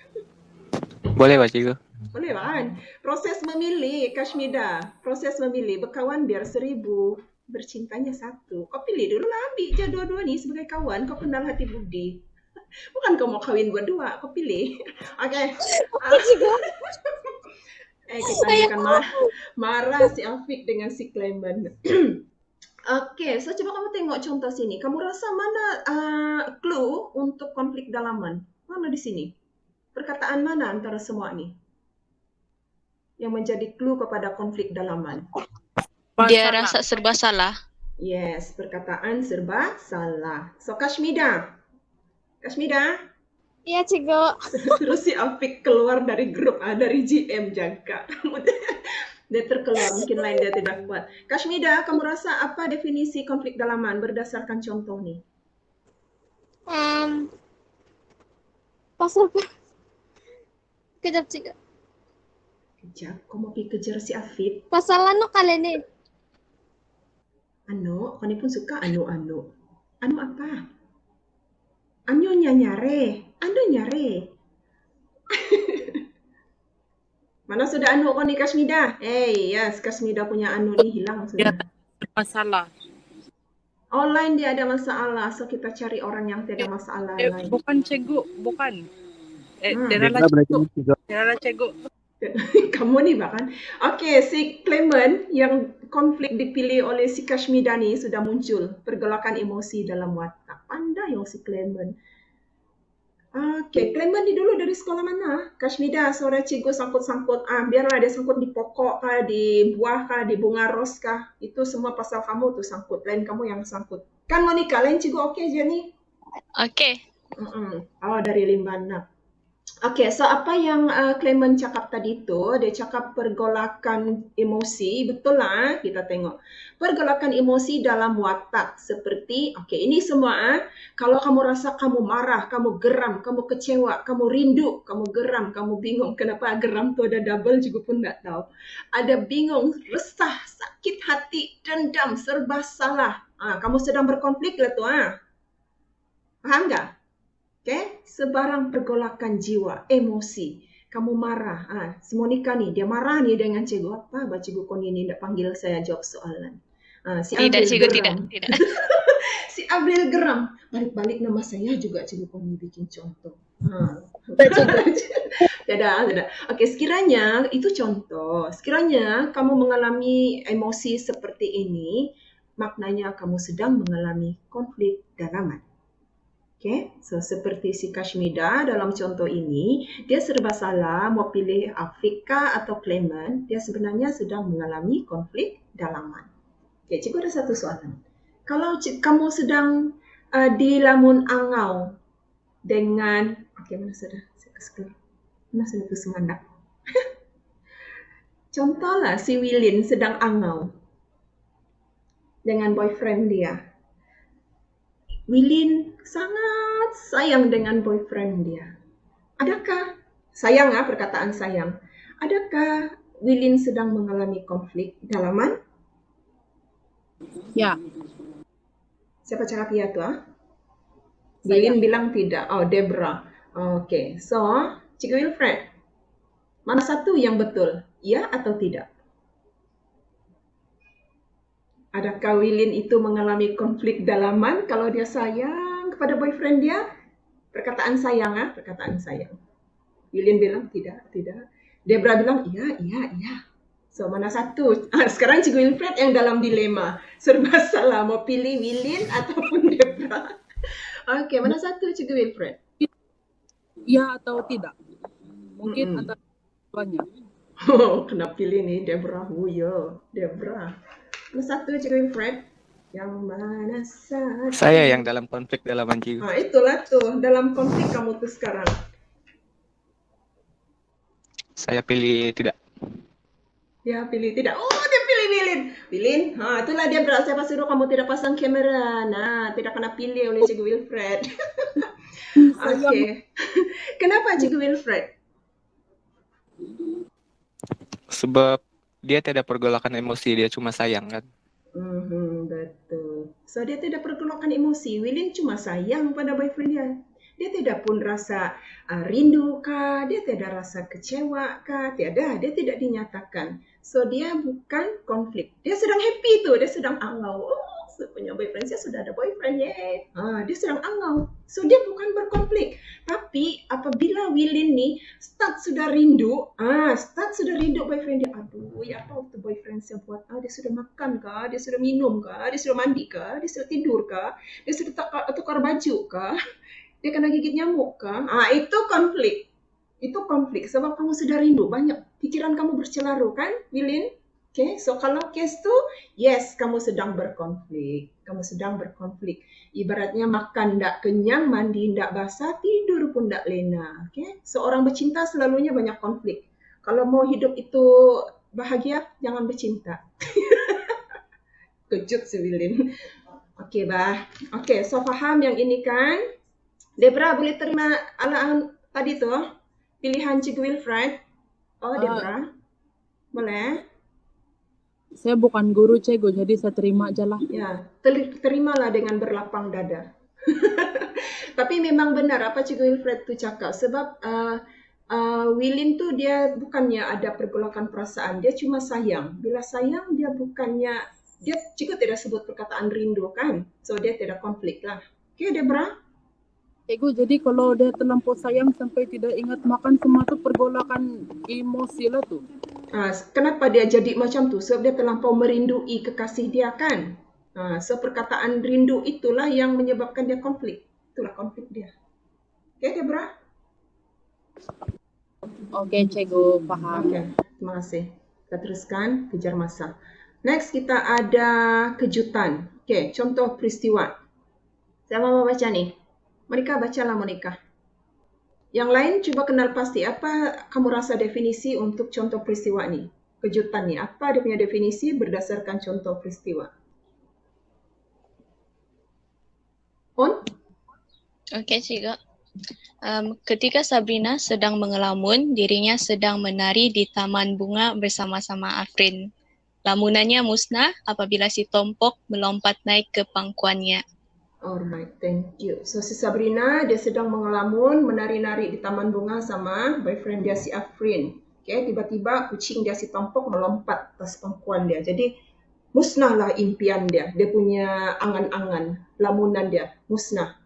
Boleh pak cikgu. Boleh kan? Proses memilih Kashmida. Proses memilih berkawan biar 1000, bercintanya 1. Kau pilih dulu lah, ambil je dua-dua ni sebagai kawan. Kau kenal hati budi. Bukan kau mau kahwin berdua, kau pilih. Okey. Kita akan marah si Afiq dengan si Clement. Okey, so coba kamu tengok contoh sini. Kamu rasa mana clue untuk konflik dalaman? Mana di sini? Perkataan mana antara semua ni yang menjadi clue kepada konflik dalaman? Dia rasa serba salah. Yes, perkataan serba salah. So Kashmida. Kashmida? Iya, cikgu. Terus si Afiq keluar dari grup, dari GM jaga. Dia terkeluar, mungkin lain dia tidak kuat. Kashmida, kamu rasa apa definisi konflik dalaman berdasarkan contoh ni? Pasal apa? Kejap, cikgu. Kejap, kau mau pergi kejar si Afiq? Pasal anu kali ni. Anu, kau ni pun suka anu-anu. Anu apa? Anunya nyare. Anu nyare. Mana sudah anu kau ni Kashmida? Yes, Kashmida punya anu ni hilang sudah. Masalah. Online dia ada masalah, so kita cari orang yang tidak masalah lain. Bukan cikgu, bukan. Dia adalah cikgu. Kamu nih bahkan. Oke, si Clement yang konflik dipilih oleh si Kashmida nih sudah muncul. Pergolakan emosi dalam watak. Pandai yang si Clement. Oke, Clement ni dulu dari sekolah mana? Kashmida, sore cikgu sangkut-sangkut. Biarlah dia sangkut di pokok kah, di buah kah, di bunga ros kah. Itu semua pasal kamu tuh sangkut. Lain kamu yang sangkut. Kan Monica, lain cikgu oke je ni? Oke. Oh, dari Limbana. Oke, so apa yang Clement cakap tadi tu, dia cakap pergolakan emosi, betul lah kita tengok. Pergolakan emosi dalam watak seperti, ini semua kalau kamu rasa kamu marah, kamu geram, kamu kecewa, kamu rindu, kamu geram, kamu bingung. Kenapa geram tu ada double juga pun tak tahu. Ada bingung, resah, sakit hati, dendam, serba salah. Kamu sedang berkonflik lah tu. Faham tak? Okay? Sebarang pergolakan jiwa, emosi. Kamu marah. Si Monica ni, dia marah ni dengan cikgu. Apa cikgu kau ni tak panggil saya jawab soalan? Si Tidak, Abril cikgu, geram. tidak. Si Abril geram. Balik-balik nama saya juga cikgu kau ni bikin contoh. Tidak. Okey, sekiranya itu contoh. Sekiranya kamu mengalami emosi seperti ini, maknanya kamu sedang mengalami konflik dalaman. Okay, so seperti si Kashmida dalam contoh ini, dia serba salah mau pilih Afrika atau Clement, dia sebenarnya sedang mengalami konflik dalaman. Okay, cikgu ada satu soalan. Kalau kamu sedang di lamun angau dengan, mana sudah? Saya keluar. Mana sudah tu semandak? Contohlah si Wilin sedang angau dengan boyfriend dia. Wilin sangat sayang dengan boyfriend dia. Adakah, sayang perkataan sayang, adakah Wilin sedang mengalami konflik dalaman? Ya. Siapa cakap ya tu? Wilin bilang tidak. Oh, Debra. Okey, so Cikgu Wilfred, mana satu yang betul? Ya atau tidak? Adakah Wilin itu mengalami konflik dalaman kalau dia sayang kepada boyfriend dia? Perkataan sayang, perkataan sayang. Wilin bilang tidak. Debra bilang iya. So, mana satu? Sekarang Cikgu Wilfred yang dalam dilema. Serba salah, mau pilih Wilin ataupun Debra. Okey, mana satu Cikgu Wilfred? Ya atau tidak? Mungkin antara keduanya. Oh, kena pilih nih Debra. Debra. Mana satu Cikgu Wilfred? Yang mana satu? Saya yang dalam konflik dalaman cikgu. Itulah tuh, dalam konflik kamu tuh sekarang. Saya pilih tidak. Dia pilih tidak. Oh, dia pilih Wilin. Wilin, itulah dia berasa siapa suruh kamu tidak pasang kamera. Nah, tidak kena pilih oleh Cikgu Wilfred. Okey. Kenapa Cikgu Wilfred? Sebab dia tidak pergolakan emosi, dia cuma sayang kan. Betul. So dia tidak pergolakan emosi. Wilin cuma sayang pada boyfriend dia. Dia tidak pun rasa rindu kah, dia tidak rasa kecewa kah, tiada, dia tidak dinyatakan. So dia bukan konflik. Dia sedang happy tu, dia sedang angau. Oh, punya boyfriend saya sudah ada boyfriend, ye. Dia sedang angau. So dia bukan berkonflik. Tapi apabila Wilin ni start sudah rindu boyfriend dia. Aduh, apa waktu boyfriend saya buat? Dia sudah makan kah? Dia sudah minum kah? Dia sudah mandi kah? Dia sudah tidur kah? Dia sudah tukar baju kah? Dia kena gigit nyamuk kah? Itu konflik. Itu konflik sebab kamu sudah rindu. Banyak pikiran kamu bercelaru kan, Wilin? Okay, so kalau case tu, yes, kamu sedang berkonflik. Ibaratnya makan tak kenyang, mandi tak basah, tidur pun tak lena. Okay, so orang bercinta selalunya banyak konflik. Kalau mau hidup itu bahagia, jangan bercinta. Kejut si Wilin. Okay, Okay, so faham yang ini kan? Debra boleh terima ala tadi tu pilihan Cikgu Wilfred? Debra, boleh? Saya bukan guru cikgu, jadi saya terima aja lah. Ya, terimalah dengan berlapang dada. Tapi memang benar apa Cikgu Wilfred tu cakap, sebab Wilin tu dia bukannya ada pergolakan perasaan, dia cuma sayang. Bila sayang dia bukannya, cikgu tidak sebut perkataan rindu kan, so dia tidak konflik lah. Okay, Debra? Ego, jadi kalau dia terlampau sayang sampai tidak ingat makan semua tu pergolakan emosi lah tu. Kenapa dia jadi macam tu? Sebab dia terlampau merindui kekasih dia kan? So perkataan rindu itulah yang menyebabkan dia konflik. Itulah konflik dia. Okay, Debra? Okey, cikgu, faham. Okay, terima kasih. Kita teruskan, kejar masa. Next, kita ada kejutan. Okay, contoh peristiwa. Siapa mau baca ni? Monica, bacalah Monica. Yang lain cuba kenal pasti apa kamu rasa definisi untuk contoh peristiwa ni. Kejutan ni, apa dia punya definisi berdasarkan contoh peristiwa? On? Okey, cikgu. Ketika Sabrina sedang mengelamun, dirinya sedang menari di taman bunga bersama-sama Afrin. Lamunannya musnah apabila si Tompok melompat naik ke pangkuannya. Alright, thank you. So si Sabrina dia sedang mengelamun, menari-nari di taman bunga sama boyfriend dia si Afrin. Okay, tiba-tiba kucing dia si Tompok melompat atas pangkuan dia. Jadi musnahlah impian dia. Dia punya angan-angan, lamunan dia musnah.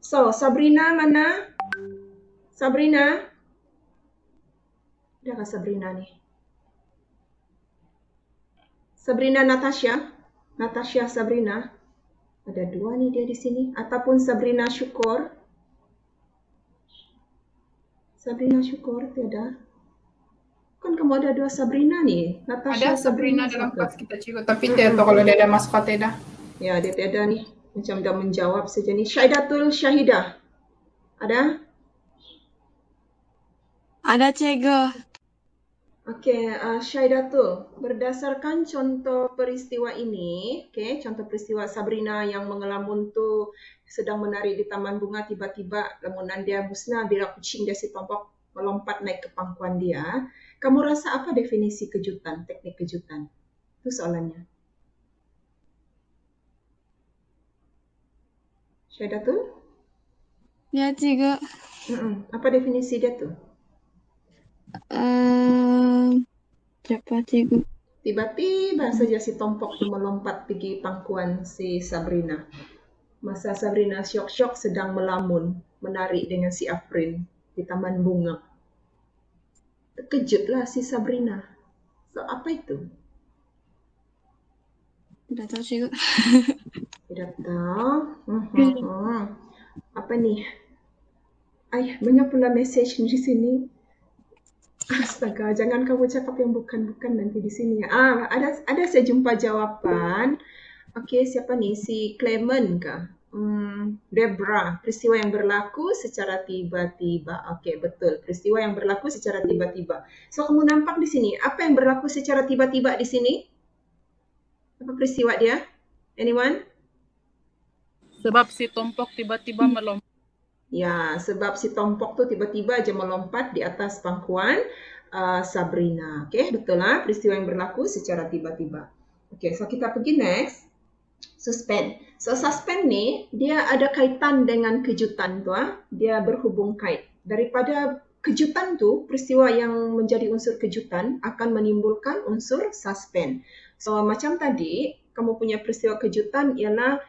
So Sabrina mana? Sabrina? Adakah Sabrina ni? Sabrina Natasha? Natasha Sabrina? Ada dua ni dia di sini. Ataupun Sabrina Syukur. Sabrina Syukur tiada. Kan kamu ada dua Sabrina ni. Natasha, Ada Sabrina dalam siapa? kelas kita, cikgu. Tapi tiada tahu kalau dia ada masuk atau tidak. Ya, dia tiada ni. Macam dah menjawab saja ni. Syaidatul Syahidah. Ada? Ada, cikgu. Okey, Syaidatul, berdasarkan contoh peristiwa ini, contoh peristiwa Sabrina yang mengelamun tu sedang menari di taman bunga, tiba-tiba lamunan dia musnah bila kucing dia si Tompok melompat naik ke pangkuan dia. Kamu rasa apa definisi kejutan, teknik kejutan? Itu soalannya. Syaidatul? Ya, cikgu. Apa definisi dia tu? Siapa, cikgu? Tiba-tiba saja si Tompok tu melompat pergi pangkuan si Sabrina. Masa Sabrina syok-syok sedang melamun, menari dengan si Afrin di taman bunga. Terkejutlah si Sabrina. So, apa itu? Tidak tahu, cikgu. Tidak tahu. Apa ni? Banyak pula message di sini. Astaga, jangan kamu cakap yang bukan-bukan nanti di sini. Ada saya jumpa jawapan. Okey, siapa ni? Si Clement kah? Debra, peristiwa yang berlaku secara tiba-tiba. Okey, betul. Peristiwa yang berlaku secara tiba-tiba. So, kamu nampak di sini, apa yang berlaku secara tiba-tiba di sini? Apa peristiwa dia? Anyone? Sebab si Tompok tiba-tiba melompat. Ya, sebab si Tompok tu tiba-tiba aja melompat di atas pangkuan Sabrina. Okey, betul lah peristiwa yang berlaku secara tiba-tiba. Okey, so kita pergi next. Suspend. So suspend ni dia ada kaitan dengan kejutan tu. Dia berhubung kait. Daripada kejutan tu, peristiwa yang menjadi unsur kejutan akan menimbulkan unsur suspend. So macam tadi, kamu punya peristiwa kejutan ialah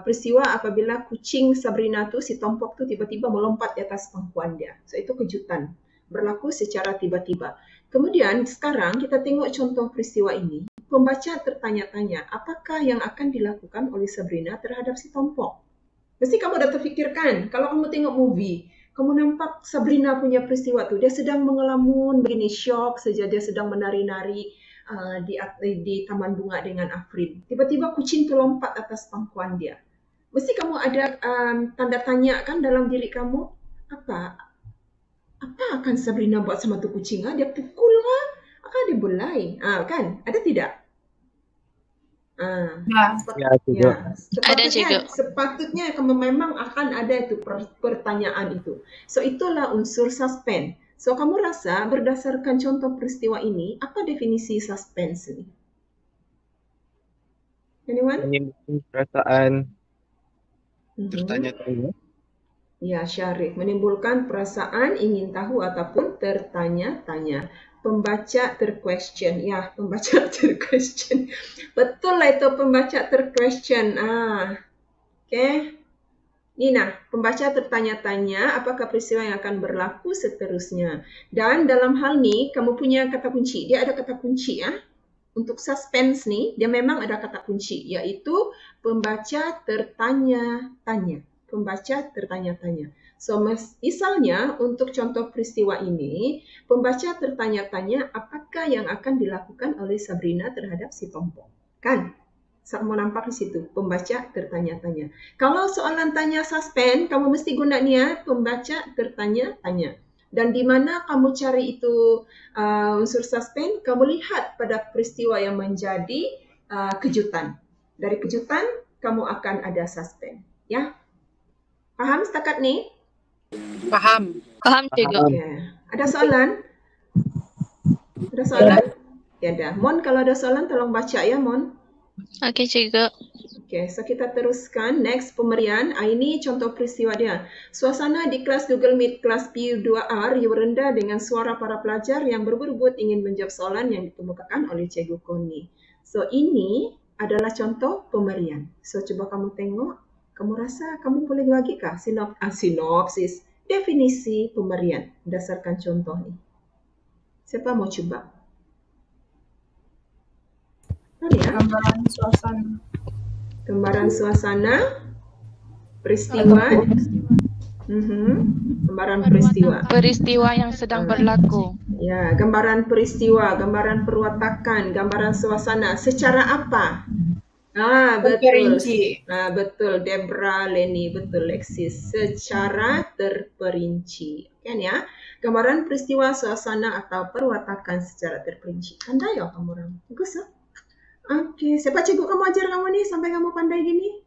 peristiwa apabila kucing Sabrina tu, si Tompok tu tiba-tiba melompat di atas pangkuan dia. So itu kejutan. Berlaku secara tiba-tiba. Kemudian sekarang kita tengok contoh peristiwa ini. Pembaca tertanya-tanya, apakah yang akan dilakukan oleh Sabrina terhadap si Tompok? Mesti kamu dah terfikirkan, kalau kamu tengok movie, kamu nampak Sabrina punya peristiwa tu, dia sedang mengelamun, begini syok saja, dia sedang menari-nari di taman bunga dengan Afrin. Tiba-tiba kucing tu lompat atas pangkuan dia. Mesti kamu ada tanda tanya kan dalam diri kamu, apa akan Sabrina buat sama tu kucing? Dia pukul kah? Akan dia belai? Kan? Ada tidak? Ada juga. Sepatutnya kamu memang akan ada itu pertanyaan itu. So itulah unsur suspend. So kamu rasa berdasarkan contoh peristiwa ini, apa definisi suspense ini? Anyone? Menimbulkan perasaan tertanya-tanya. Ya, Syarif. Menimbulkan perasaan ingin tahu ataupun tertanya-tanya. Pembaca terquestion. Ya, pembaca terquestion. Betul lah itu pembaca terquestion. Okay. Nina, pembaca tertanya-tanya apakah peristiwa yang akan berlaku seterusnya. Dan dalam hal ni, kamu punya kata kunci. Dia ada kata kunci ya. Untuk suspense ni, dia memang ada kata kunci. Iaitu pembaca tertanya-tanya. Pembaca tertanya-tanya. So, misalnya untuk contoh peristiwa ini, pembaca tertanya-tanya apakah yang akan dilakukan oleh Sabrina terhadap si Tompong. Kan? Kamu nampak di situ, pembaca tertanya-tanya. Kalau soalan tanya suspense, kamu mesti guna ni ya, pembaca tertanya-tanya. Dan di mana kamu cari itu unsur suspense, kamu lihat pada peristiwa yang menjadi kejutan. Dari kejutan, kamu akan ada suspense. Ya? Paham setakat ni? Paham. Paham, Cikgu. Okay. Ada soalan? Ada soalan? Tiada. Mon, kalau ada soalan, tolong baca ya, Mon. Okey, Cikgu. Okay, so kita teruskan. Next, pemberian. Ini contoh peristiwa dia. Suasana di kelas Google Meet kelas PU2R yang rendah dengan suara para pelajar yang berebut ingin menjawab soalan yang dikemukakan oleh Cikgu Koni. So, ini adalah contoh pemberian. So, coba kamu tengok. Kamu rasa kamu boleh bagikah sinopsis, definisi pemberian berdasarkan contoh ni? Siapa mau cuba? Ya. Gambaran suasana. Gambaran suasana, peristiwa, gambaran peristiwa. Peristiwa yang sedang berlaku. Ya, gambaran peristiwa, gambaran perwatakan, gambaran suasana. Secara apa? Betul. Betul, Debra, Leni, betul, Lexis. Secara terperinci. Kan ya? Gambaran peristiwa, suasana atau perwatakan secara terperinci. Pandai ya kamu orang? Bagus ya? Okey, siapa cikgu kamu ajar kamu ni sampai kamu pandai gini?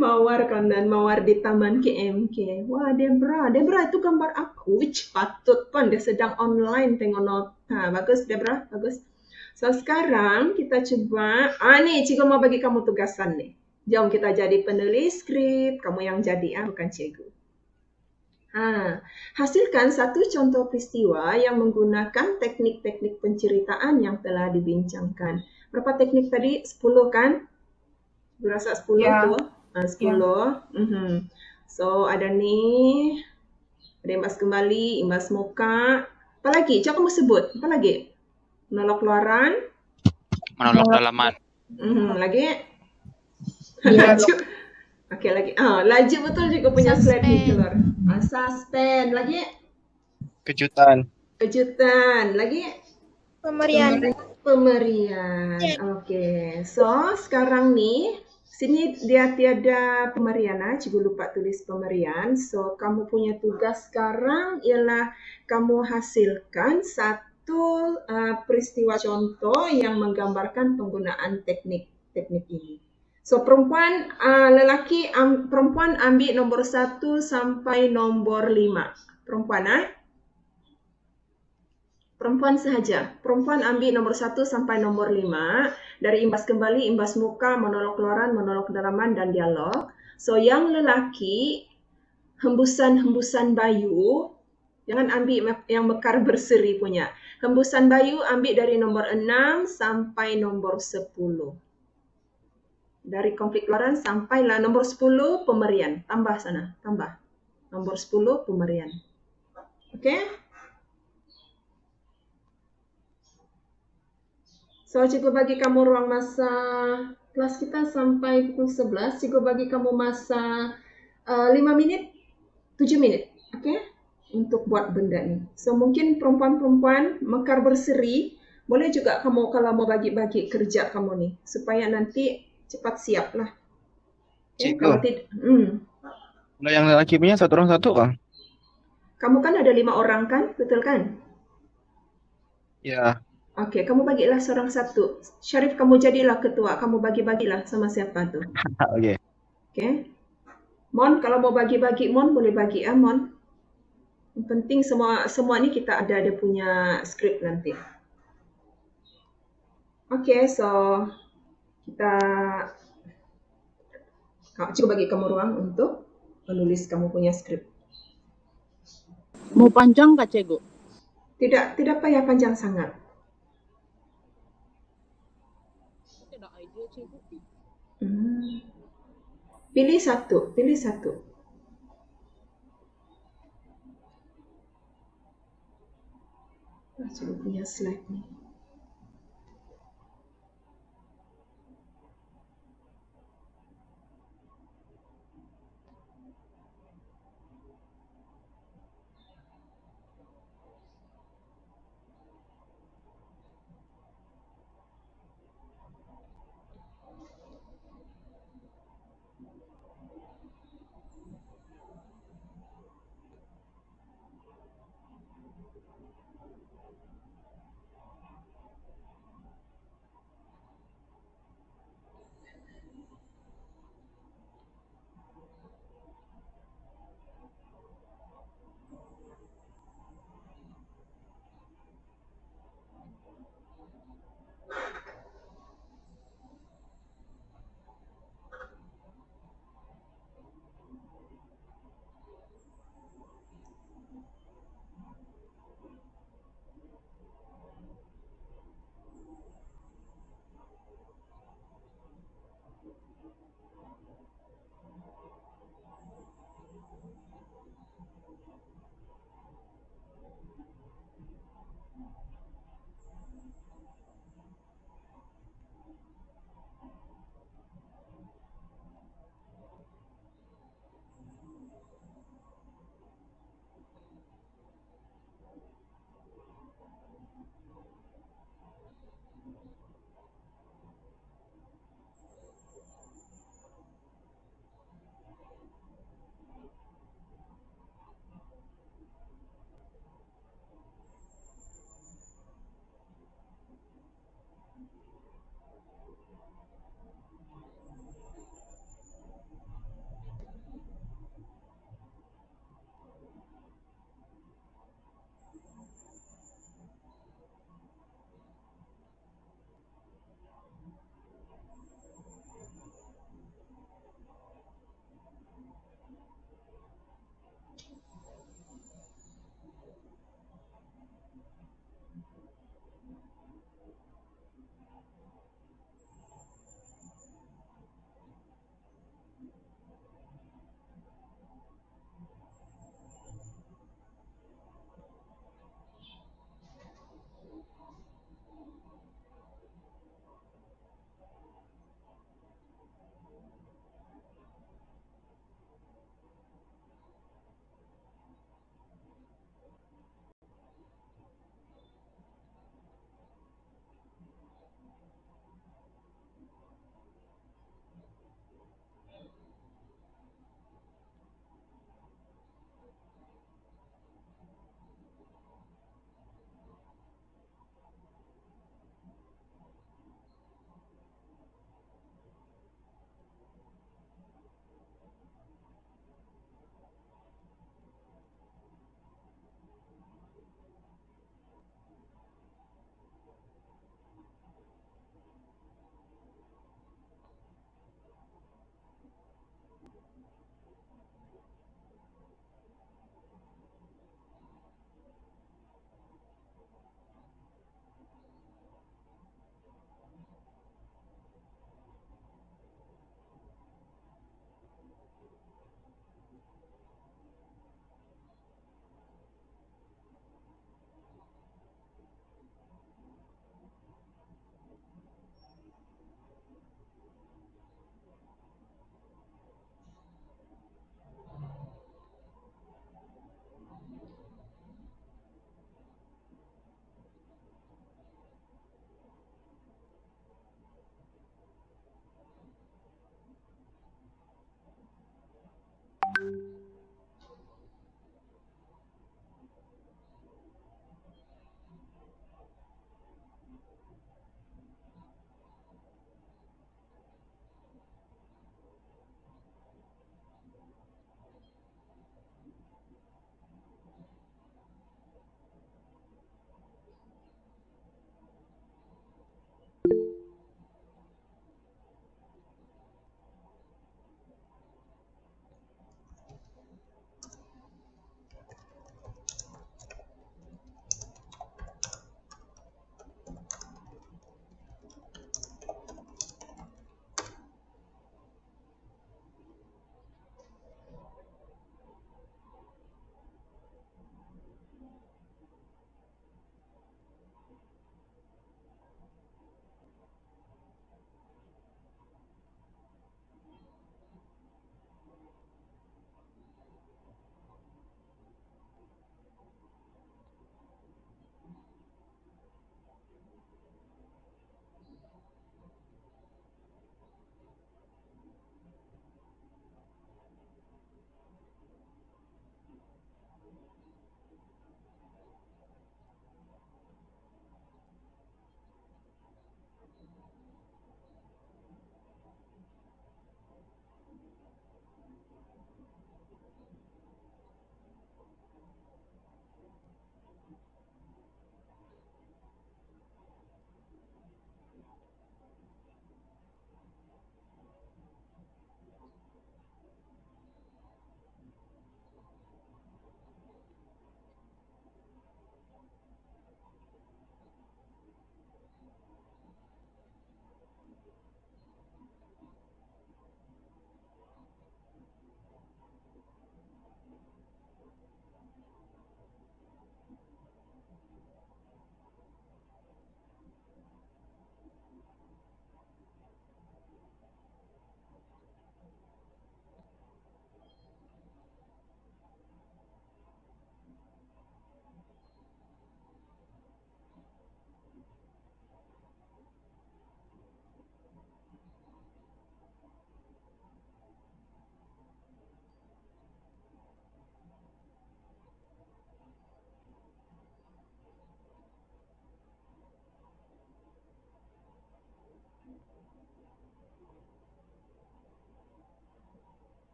Mawar kanan, mawar di Taman KMK. Wah, Debra itu gambar apa? Patut pun dia sedang online tengok nota. Bagus Debra, bagus. So sekarang kita cuba, ni cikgu mau bagi kamu tugasan ni. Jom kita jadi penulis skrip, kamu yang jadi bukan cikgu. Hasilkan satu contoh peristiwa yang menggunakan teknik-teknik penceritaan yang telah dibincangkan. Berapa teknik tadi? 10 kan? Berasa 10 tu? 10. So, ada ni. Ada imbas kembali, imbas muka. Apa lagi? Coba kamu sebut. Apa lagi? Monolog luaran. Monolog dalaman. Lagi? Laju. Okey, lagi. Laju betul juga punya slide ni keluar. Suspense. Lagi? Kejutan. Lagi? Pemberian. Okey. So, sekarang ni sini dia tiada pemberian. Cikgu lupa tulis pemberian. So, kamu punya tugas sekarang ialah kamu hasilkan satu peristiwa contoh yang menggambarkan penggunaan teknik-teknik ini. So, perempuan ambil nombor 1 sampai nombor 5. Perempuan sahaja. Perempuan ambil nombor 1 sampai nombor 5. Dari imbas kembali, imbas muka, monolog luaran, monolog dalaman, dan dialog. So, yang lelaki, hembusan-hembusan bayu. Jangan ambil yang mekar berseri punya. Hembusan bayu ambil dari nombor 6 sampai nombor 10. Dari konflik luaran sampailah nombor 10 pemberian. Tambah sana, tambah. Nombor 10 pemberian. Okey? So, cikgu bagi kamu ruang masa kelas kita sampai pukul 11. Cikgu bagi kamu masa 5 minit, 7 minit. Okey? Untuk buat benda ni. So, mungkin perempuan-perempuan mekar berseri, boleh juga kamu kalau mau bagi-bagi kerja kamu ni. Supaya nanti cepat siap lah. Cikgu. Kalau yang lelaki punya satu orang satu kan? Kamu kan ada 5 orang kan? Betul kan? Ya. Okey, kamu bagilah seorang satu. Syarif, kamu jadilah ketua. Kamu bagi-bagilah sama siapa tu. Okey. Okey. Mon, kalau mau bagi-bagi, Mon boleh bagi Mon. Yang penting semua ni kita ada punya skrip nanti. Okey, so cikgu bagi kamu ruang untuk menulis kamu punya skrip. Mau panjang kah, Cikgu? Tidak payah panjang sangat. Tidak idea, Cikgu. Pilih satu, pilih satu. Sudah punya slide nih.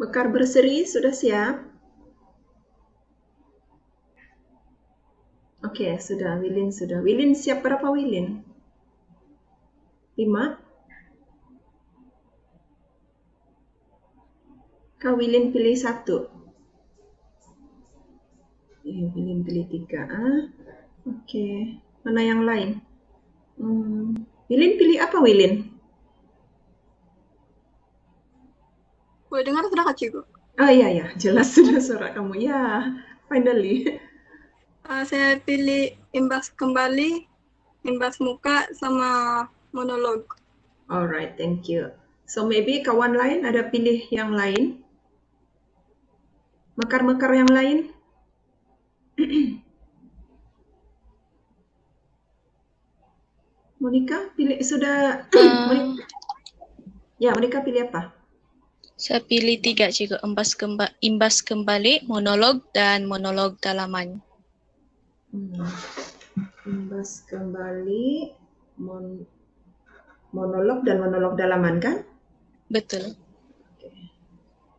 Mekar berseri sudah siap? Oke, sudah. Wilin sudah. Wilin siap berapa Wilin? 5? Kak Wilin pilih 1. Wilin pilih 3. Oke. Mana yang lain? Wilin pilih apa Wilin? Boleh dengar sudah Kak Cikgu? Oh iya, jelas sudah suara kamu. Ya, finally. Saya pilih imbas kembali, imbas muka, sama monolog. Alright, thank you. So maybe kawan lain ada pilih yang lain? Mekar-mekar yang lain? Monica pilih sudah. Monica pilih apa? Saya pilih 3 cikgu, imbas kembali, monolog, dan monolog dalaman. Imbas kembali, monolog dan monolog dalaman kan? Betul.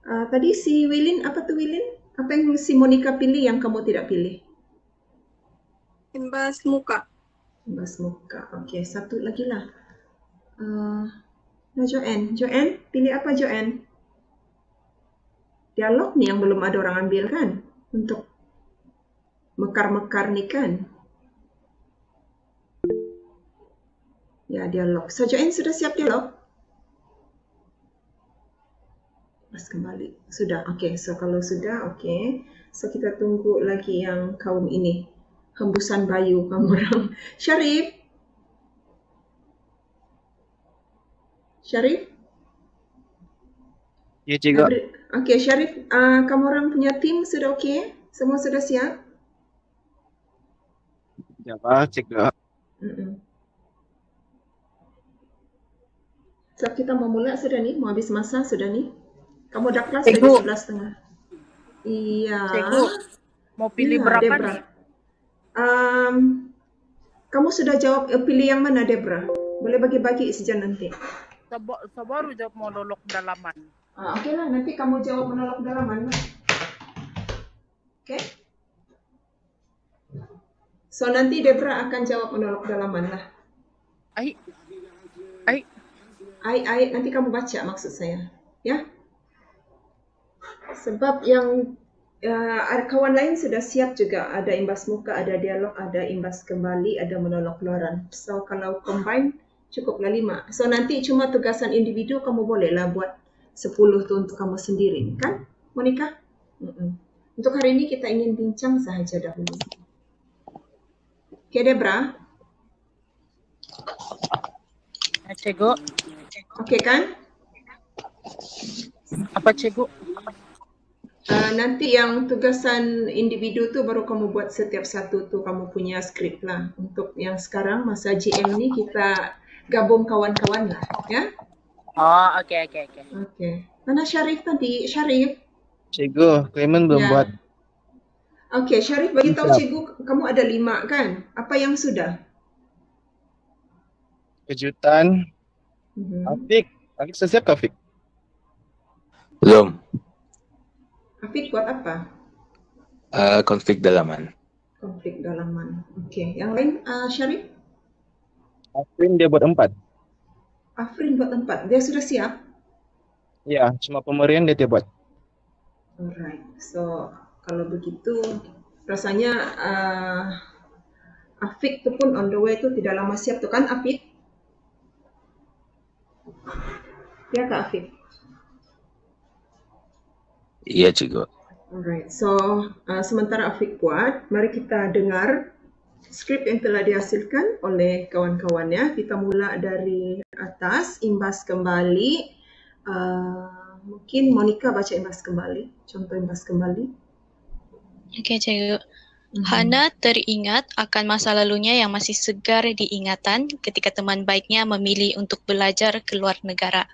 Tadi si Wilin, apa tuh Wilin? Apa yang si Monica pilih yang kamu tidak pilih? Imbas muka. Imbas muka. Oke, satu lagi lah. Joanne. Joanne, pilih apa Joanne? Dialog nih yang belum ada orang ambil kan? Untuk mekar-mekar nih kan? Ya, dialog. So, Joanne sudah siap dialog? Mas kembali. Sudah, oke. So, kalau sudah, oke. So, kita tunggu lagi yang kaum ini. Hembusan bayu kamu orang. Syarif? Syarif? Ya, cikgu. Oke, Syarif, kamu orang punya tim sudah oke? Semua sudah siap? Ya, Pak, cikgu. So, kita mau mulai sudah nih, mau habis masa sudah nih. Kamu udah kelas dari 11:30. Iya. Cikgu, mau pilih berapa Debra nih? Kamu sudah jawab pilih yang mana Debra? Boleh bagi-bagi saja nanti. Baru jawab monolog dalaman. Oke lah, nanti kamu jawab monolog dalaman lah. Oke? So nanti Debra akan jawab monolog dalaman lah. Ai, nanti kamu baca maksud saya, ya? Sebab yang kawan lain sudah siap juga, ada imbas muka, ada dialog, ada imbas kembali, ada monolog keluaran. So kalau combine cukuplah 5. So nanti cuma tugasan individu kamu bolehlah buat 10 tu untuk kamu sendiri, kan, Monica? Untuk hari ini kita ingin bincang sahaja dahulu. Oke, Debra? Cikgu. Oke kan? Apa cikgu? Nanti yang tugasan individu tu baru kamu buat setiap satu tu kamu punya skrip lah. Untuk yang sekarang masa GM ni kita gabung kawan-kawan lah, ya? Oh, oke. Oke. Mana Syarif tadi? Syarif? Cikgu, Clement belum buat. Oke, Syarif bagi tahu Siap. cikgu kamu ada 5 kan? Apa yang sudah? Kejutan. Afik sudah siap Kak Afik? Belum. Afik buat apa? Konflik dalaman. Konflik dalaman. Oke, yang lain Syarif? Afrin dia buat 4. Afrin buat 4. Dia sudah siap? Ya, cuma pemberian dia buat. Alright. So, kalau begitu rasanya Afik tu pun on the way tu tidak lama siap tu kan Afik? Ya Kak Afik? Iya, cikgu. Alright. So, sementara Afik buat, mari kita dengar skrip yang telah dihasilkan oleh kawan-kawannya. Kita mula dari atas, imbas kembali. Mungkin Monica baca imbas kembali. Contoh imbas kembali. Oke, cikgu. Hana teringat akan masa lalunya yang masih segar diingatan ketika teman baiknya memilih untuk belajar ke luar negara.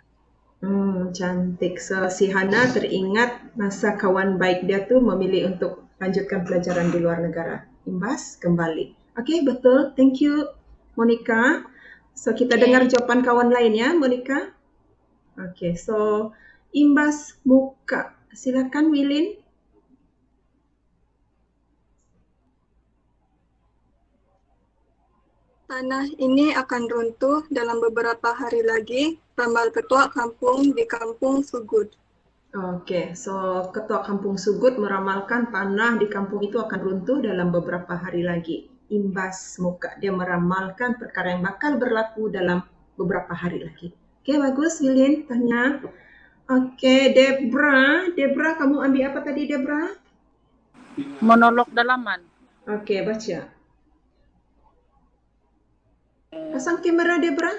Cantik. So, si Hana teringat masa kawan baik dia tu memilih untuk lanjutkan pelajaran di luar negara. Imbas kembali. Oke, betul. Thank you, Monica. So, kita dengar jawapan kawan lain ya, Monica. Oke, so imbas muka. Silakan Wilin. Tanah ini akan runtuh dalam beberapa hari lagi, ramal ketua kampung di Kampung Sugud. Oke, so ketua kampung Sugud meramalkan tanah di kampung itu akan runtuh dalam beberapa hari lagi. Imbas muka, dia meramalkan perkara yang bakal berlaku dalam beberapa hari lagi. Oke, bagus Wilin, tanya. Oke, Debra, kamu ambil apa tadi Debra? Monolog dalaman. Oke, baca. Pasang kamera Debra.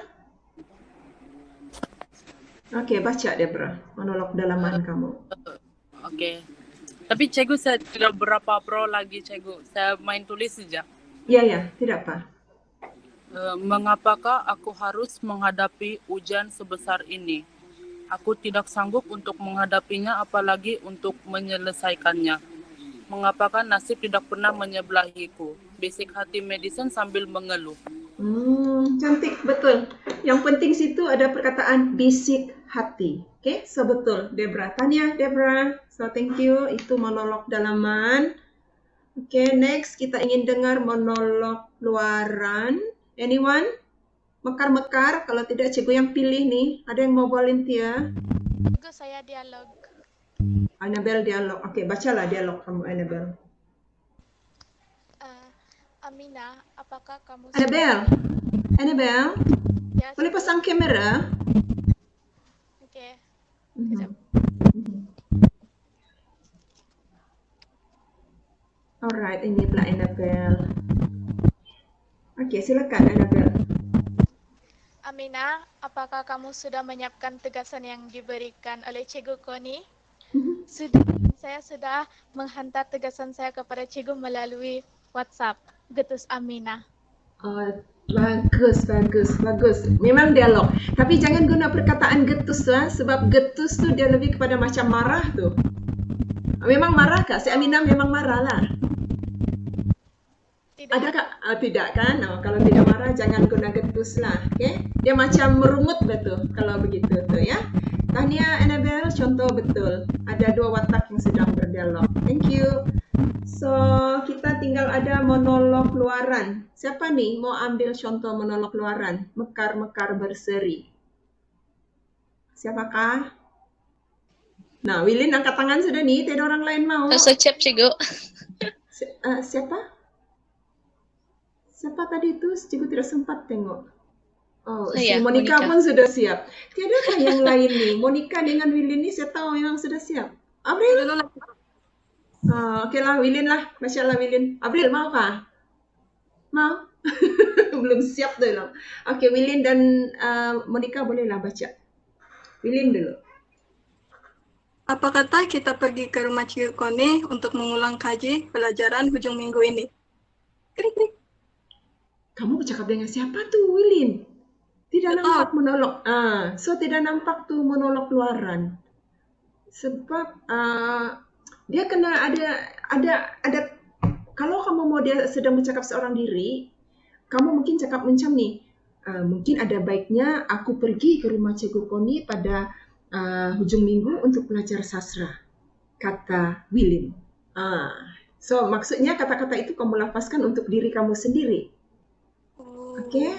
Oke, baca Debra, monolog dalaman kamu. Oke. Tapi cikgu saya tidak berapa pro lagi cikgu. Saya main tulis saja. Ya, tidak apa. Mengapakah aku harus menghadapi ujian sebesar ini? Aku tidak sanggup untuk menghadapinya apalagi untuk menyelesaikannya. Mengapakah nasib tidak pernah menyebelahiku? Bisik hati medicine sambil mengeluh. Cantik, betul. Yang penting situ ada perkataan bisik hati. Oke, so betul. Debra, tanya Debra. So thank you. Itu monolog dalaman. Oke, next kita ingin dengar monolog luaran. Anyone? Mekar-mekar. Kalau tidak, cikgu yang pilih nih. Ada yang mau volunteer? Cikgu, saya dialog. Annabelle dialog. Oke, bacalah dialog kamu, Annabelle. Amina, apakah kamu... Annabelle, Ya, boleh pasang kamera? Oke. Alright, ini pula Annabelle. Oke, silakan Annabelle. Amina, apakah kamu sudah menyiapkan tugasan yang diberikan oleh Cikgu Koni? Saya sudah menghantar tugasan saya kepada Cikgu melalui WhatsApp. Getus Amina. Bagus. Memang dialog. Tapi jangan guna perkataan getus lah, sebab getus tu dia lebih kepada macam marah tu. Memang marah kah? Si Amina memang marah lah. Adakah? Tidak kan? Kalau tidak marah jangan guna getus lah. Okay? Dia macam merungut betul kalau begitu tu ya. Tahniah Annabelle, contoh betul. Ada dua watak yang sedang berdialog. Thank you. So, kita tinggal ada monolog luaran. Siapa nih mau ambil contoh monolog luaran? Mekar-mekar berseri. Siapakah? Nah, Wilin angkat tangan sudah nih. Tidak orang lain mau. Siap, Cikgu. Siapa? Siapa tadi itu? Cikgu tidak sempat tengok. Oh, si Monica pun sudah siap. Tiadakah yang lain nih? Monica dengan Wilin ni saya tahu memang sudah siap. Abril? Okey lah, Wilin lah. Masya Allah Wilin. Abril mau kah? Mau? Belum siap dulu. Okey, Wilin dan Monica bolehlah baca. Wilin dulu. Apa kata kita pergi ke rumah Cikgu Koni untuk mengulang kaji pelajaran hujung minggu ini? Krik. Kamu bercakap dengan siapa tuh, Wilin? Tidak nampak monolog. So tidak nampak tuh monolog luaran. Sebab dia kena ada kalau kamu mau dia sedang bercakap seorang diri, kamu mungkin cakap macam ni. Mungkin ada baiknya aku pergi ke rumah Cikgu Koni pada hujung minggu untuk belajar sastra, kata Wilin. So maksudnya kata-kata itu kamu lafazkan untuk diri kamu sendiri. Okay,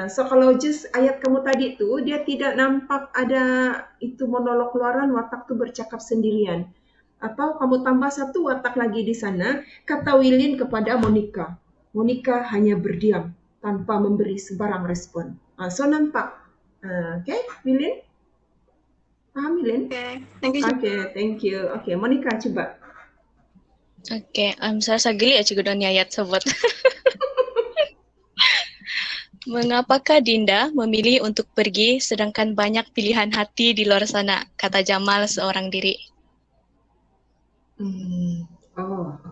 so kalau just ayat kamu tadi tu, dia tidak nampak ada itu monolog luaran, watak tu bercakap sendirian. Atau kamu tambah satu watak lagi di sana, kata Wilin kepada Monica. Monica hanya berdiam tanpa memberi sebarang respon. So nampak. Okay, Wilin? Paham Wilin? Okay, thank you. Thank you. Okay, Monica coba. Okay, saya geli ya Cikgu Doni ayat sobat. Mengapakah Dinda memilih untuk pergi sedangkan banyak pilihan hati di luar sana? Kata Jamal seorang diri.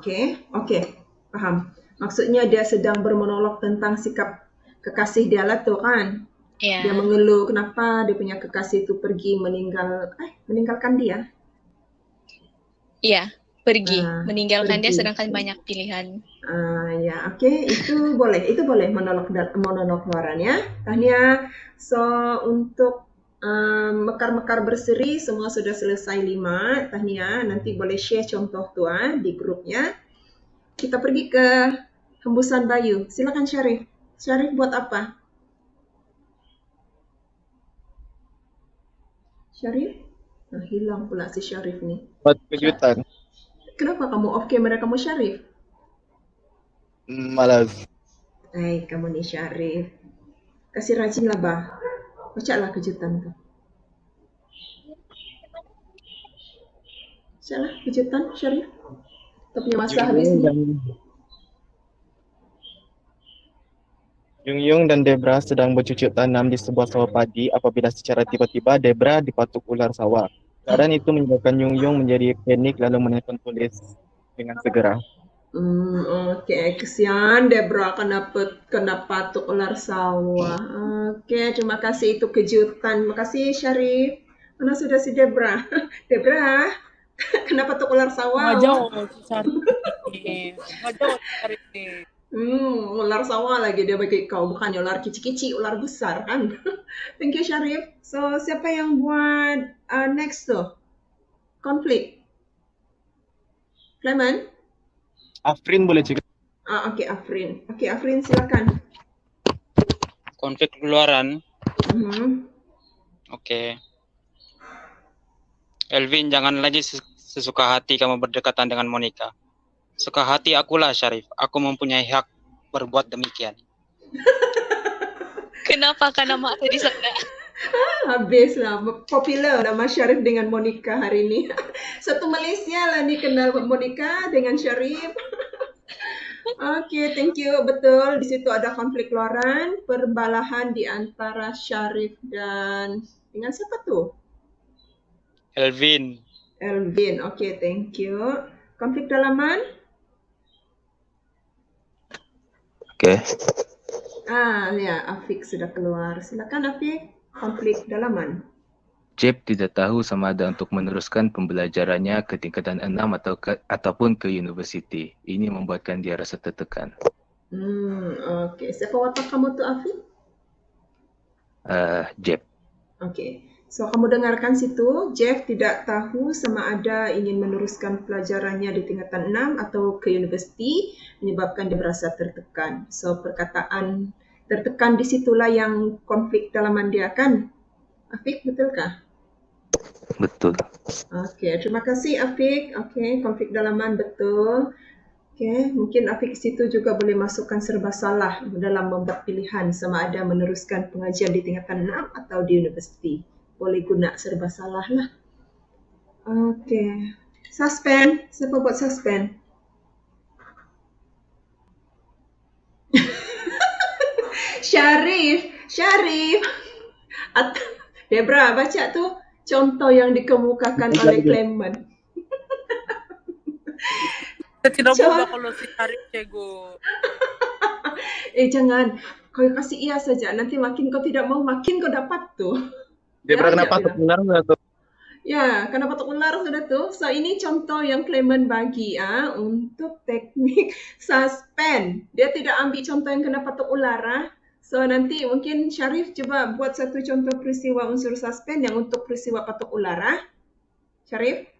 Okey, faham. Maksudnya dia sedang bermonolog tentang sikap kekasih dia lah tu kan? Yeah. Dia mengeluh kenapa dia punya kekasih itu pergi meninggalkan dia. Iya, pergi meninggalkan dia sedangkan banyak pilihan. Ya, okey, itu boleh monolog luaran ya. Tahniah. So untuk Mekar-mekar berseri semua sudah selesai 5. Tahniah, nanti boleh share contoh tu di grupnya. Kita pergi ke hembusan bayu. Silakan Syarif. Syarif buat apa? Syarif? Nah, hilang pula si Syarif ni. Buat kejutan. Kenapa kamu off camera kamu Syarif? Malas. Kamu ni Syarif. Kasih rajin lah bah. Bacalah kejutan tu. Bacalah kejutan Syarif. Kita punya masa habis ni. Yung dan Debra sedang bercucuk tanam di sebuah sawah padi apabila secara tiba-tiba Debra dipatuk ular sawah. Keadaan itu menyebabkan Yung menjadi panik lalu menelpon polis dengan segera. Okey, kesian Debra kena patuk ular sawah. Okey, terima kasih itu kejutan. Terima kasih Syarif. Mana sudah si Debra? Debra, kena patuk ular sawah. Ngajau si Syarif ni. Ngajau si Syarif ni. Ular sawah lagi dia bagi kau. Bukannya ular kecil-kecil, ular besar kan. Thank you Syarif. So, siapa yang buat next tu? Konflik. Clement? Afrin boleh juga. Okey, Afrin. Okey, Afrin silakan. Konflik keluaran. Oke. Elvin, jangan lagi sesuka hati kamu berdekatan dengan Monica. Suka hati akulah Syarif. Aku mempunyai hak berbuat demikian. Kenapa kan nama saya di sana? Habislah. Popular nama Syarif dengan Monica hari ini. Satu Malaysia lah ni kenal Monica dengan Syarif. Okey, thank you. Betul, di situ ada konflik keluaran, perbalahan di antara Syarif dan dengan siapa tu? Elvin. Okey, thank you. Konflik dalaman? Okey. Ya, Afiq sudah keluar. Silakan Afiq, konflik dalaman. Jeb tidak tahu sama ada untuk meneruskan pembelajarannya ke tingkatan 6 ataupun ke universiti. Ini membuatkan dia rasa tertekan. Okey. Siapa watak kamu tu Afiq? Jeb. Okey. So, kamu dengarkan situ, Jeff tidak tahu sama ada ingin meneruskan pelajarannya di tingkatan 6 atau ke universiti, menyebabkan dia merasa tertekan. So, perkataan tertekan di situlah yang konflik dalaman dia kan? Afiq, betulkah? Betul. Okey, terima kasih Afiq. Okey, konflik dalaman betul. Okey, mungkin Afiq situ juga boleh masukkan serba salah dalam membuat pilihan sama ada meneruskan pengajian di tingkatan 6 atau di universiti. Boleh guna serba salah lah. Okey. Suspend. Siapa buat suspend? Syarif. Debra, baca tu contoh yang dikemukakan oleh Clement. Saya tidak berubah kalau si Syarif, cikgu. Jangan. Kau kasih iya saja. Nanti makin kau tidak mau, makin kau dapat tu. Debra kena patuk ular sudah tu. Ya, kena patuk ular sudah tu. So, ini contoh yang Clement bagi untuk teknik suspend. Dia tidak ambil contoh yang kena patuk ular. So, nanti mungkin Syarif cuba buat satu contoh peristiwa unsur suspend yang untuk peristiwa patuk ular. Syarif?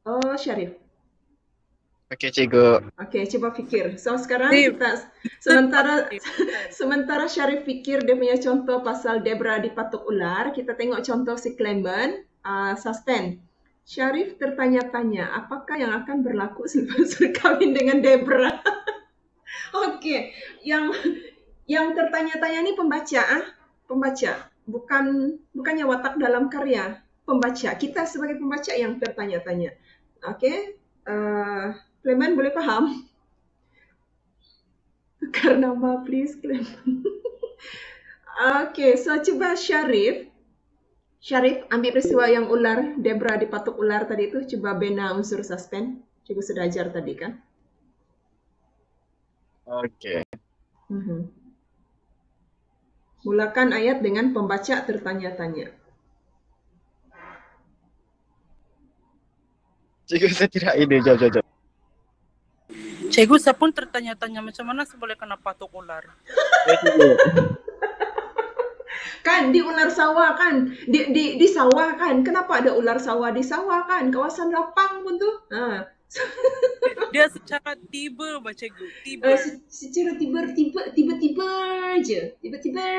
Oh, Syarif. Okey, cikgu. Okey, cuba fikir. So, sekarang kita sementara Syarif fikir dia punya contoh pasal Debra dipatuk ular, kita tengok contoh si Clement suspend. Syarif tertanya-tanya, apakah yang akan berlaku selepas berkahwin dengan Debra? Okey, yang tertanya-tanya ni pembaca, bukannya watak dalam karya, pembaca. Kita sebagai pembaca yang tertanya-tanya. Okey, Clement boleh faham? Tukar nama please Clement. Okey, so cuba Syarif ambil peristiwa yang ular, Debra dipatuk ular tadi tu, cuba bina unsur suspend. Cikgu sudah ajar tadi kan? Okey. Mulakan ayat dengan pembaca tertanya-tanya. Cikgu, saya tidak ide. Jom. Cikgu, saya pun tertanya-tanya macam mana saya boleh kena patuk ular. Kan di ular sawah kan, di sawah kan. Kenapa ada ular sawah di sawah kan? Kawasan lapang pun tuh. Dia secara tiba baca Cikgu, tiba. Secara tiba-tiba